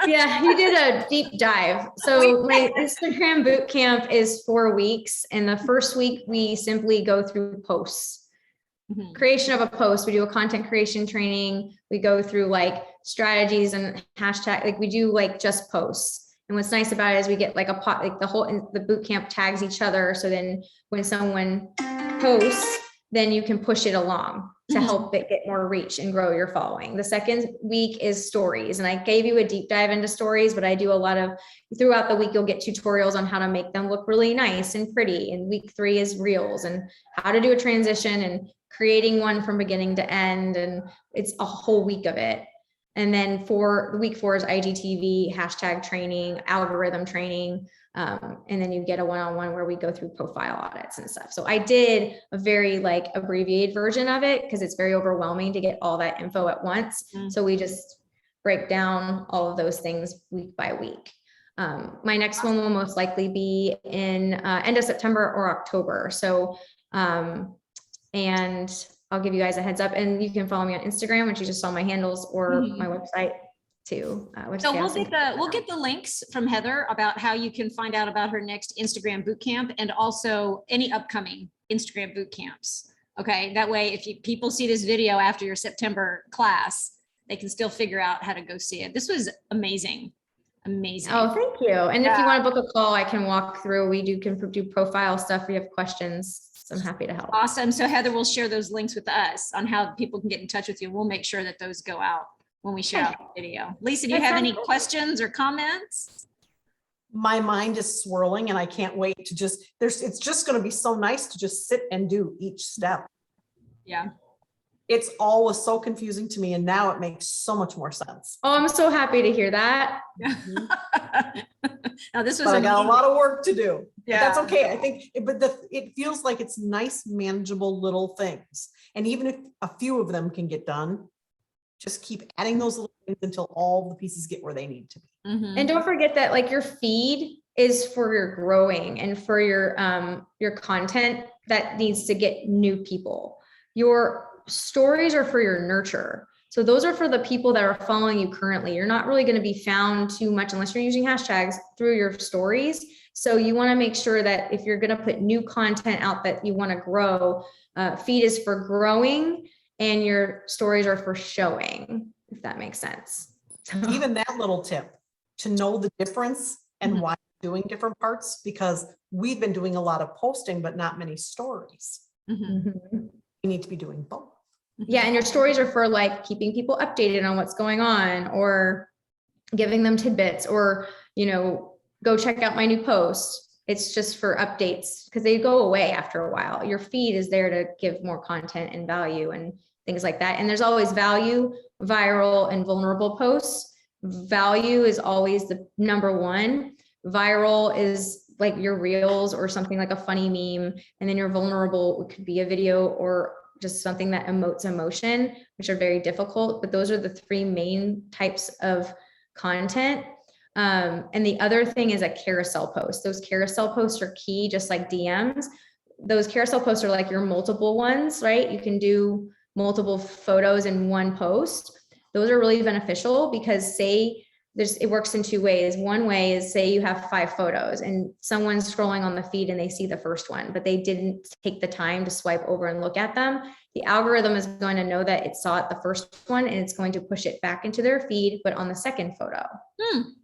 Yeah, you did a deep dive. So my Instagram boot camp is 4 weeks. And the first week we simply go through posts. Mm-hmm. Creation of a post. We do a content creation training. We go through like strategies and hashtag, like we do like just posts. And what's nice about it is we get like the boot camp tags each other. So then when someone posts, then you can push it along to help it get more reach and grow your following. The second week is stories. And I gave you a deep dive into stories, but I do a lot of, throughout the week, you'll get tutorials on how to make them look really nice and pretty. And week 3 is reels and how to do a transition and creating one from beginning to end, and it's a whole week of it. And then for week 4 is IGTV, hashtag training, algorithm training. And then you get a one-on-one where we go through profile audits and stuff. So I did a very like abbreviated version of it because it's very overwhelming to get all that info at once. So we just break down all of those things week by week. My next one will most likely be in end of September or October. So, and I'll give you guys a heads up, and you can follow me on Instagram, which you just saw my handles, or my website too. So we'll get the links from Heather about how you can find out about her next Instagram boot camp, and also any upcoming Instagram boot camps. Okay, that way if people see this video after your September class, they can still figure out how to go see it. This was amazing. Amazing. Oh, thank you. And if you want to book a call, I can walk through. We can do profile stuff. We have questions. So I'm happy to help. Awesome. So Heather will share those links with us on how people can get in touch with you. We'll make sure that those go out when we share out the video. Lisa, do you have any questions or comments? My mind is swirling and I can't wait to it's just going to be so nice to just sit and do each step. Yeah. It's always so confusing to me, and now it makes so much more sense. Oh, I'm so happy to hear that. Now this was But I got a lot of work to do. Yeah. But that's okay. I think, it feels like it's nice, manageable little things. And even if a few of them can get done, just keep adding those little things until all the pieces get where they need to be. And don't forget that like your feed is for your growing and for your content that needs to get new people. Your stories are for your nurture. So those are for the people that are following you currently. You're not really going to be found too much unless you're using hashtags through your stories. So you want to make sure that if you're going to put new content out that you want to grow, feed is for growing and your stories are for showing, if that makes sense. Even that little tip to know the difference and why you're doing different parts, because we've been doing a lot of posting, but not many stories. You need to be doing both. Yeah, and your stories are for like keeping people updated on what's going on, or giving them tidbits, or, go check out my new post. It's just for updates because they go away after a while. Your feed is there to give more content and value and things like that. And there's always value, viral, and vulnerable posts. Value is always the number one. Viral is like your reels or something like a funny meme. And then your vulnerable, it could be a video or just something that emotes emotion, which are very difficult, but those are the 3 main types of content. And the other thing is a carousel post. Those carousel posts are key, just like DMs. Those carousel posts are like your multiple ones, right? You can do multiple photos in one post. Those are really beneficial because it works in 2 ways. One way is, say you have 5 photos and someone's scrolling on the feed and they see the first one, but they didn't take the time to swipe over and look at them. The algorithm is going to know that it saw it the first one and it's going to push it back into their feed, but on the second photo,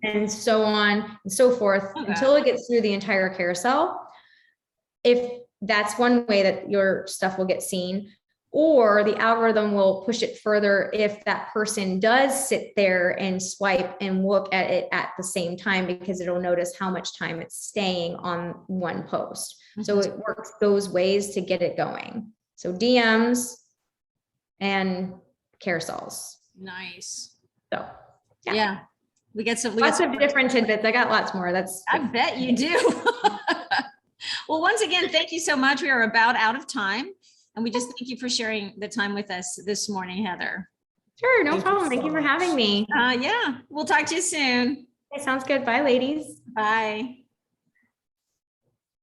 and so on and so forth until it gets through the entire carousel. If that's one way that your stuff will get seen, or the algorithm will push it further if that person does sit there and swipe and look at it at the same time, because it'll notice how much time it's staying on one post. So it works those ways to get it going. So DMs and carousels. Nice. So yeah. We got lots of different tidbits. I got lots more. I bet you do. Well, once again, thank you so much. We are about out of time. And we just thank you for sharing the time with us this morning, Heather. Sure, no problem. Thank you for having me. Yeah, we'll talk to you soon. Okay, sounds good. Bye, ladies. Bye.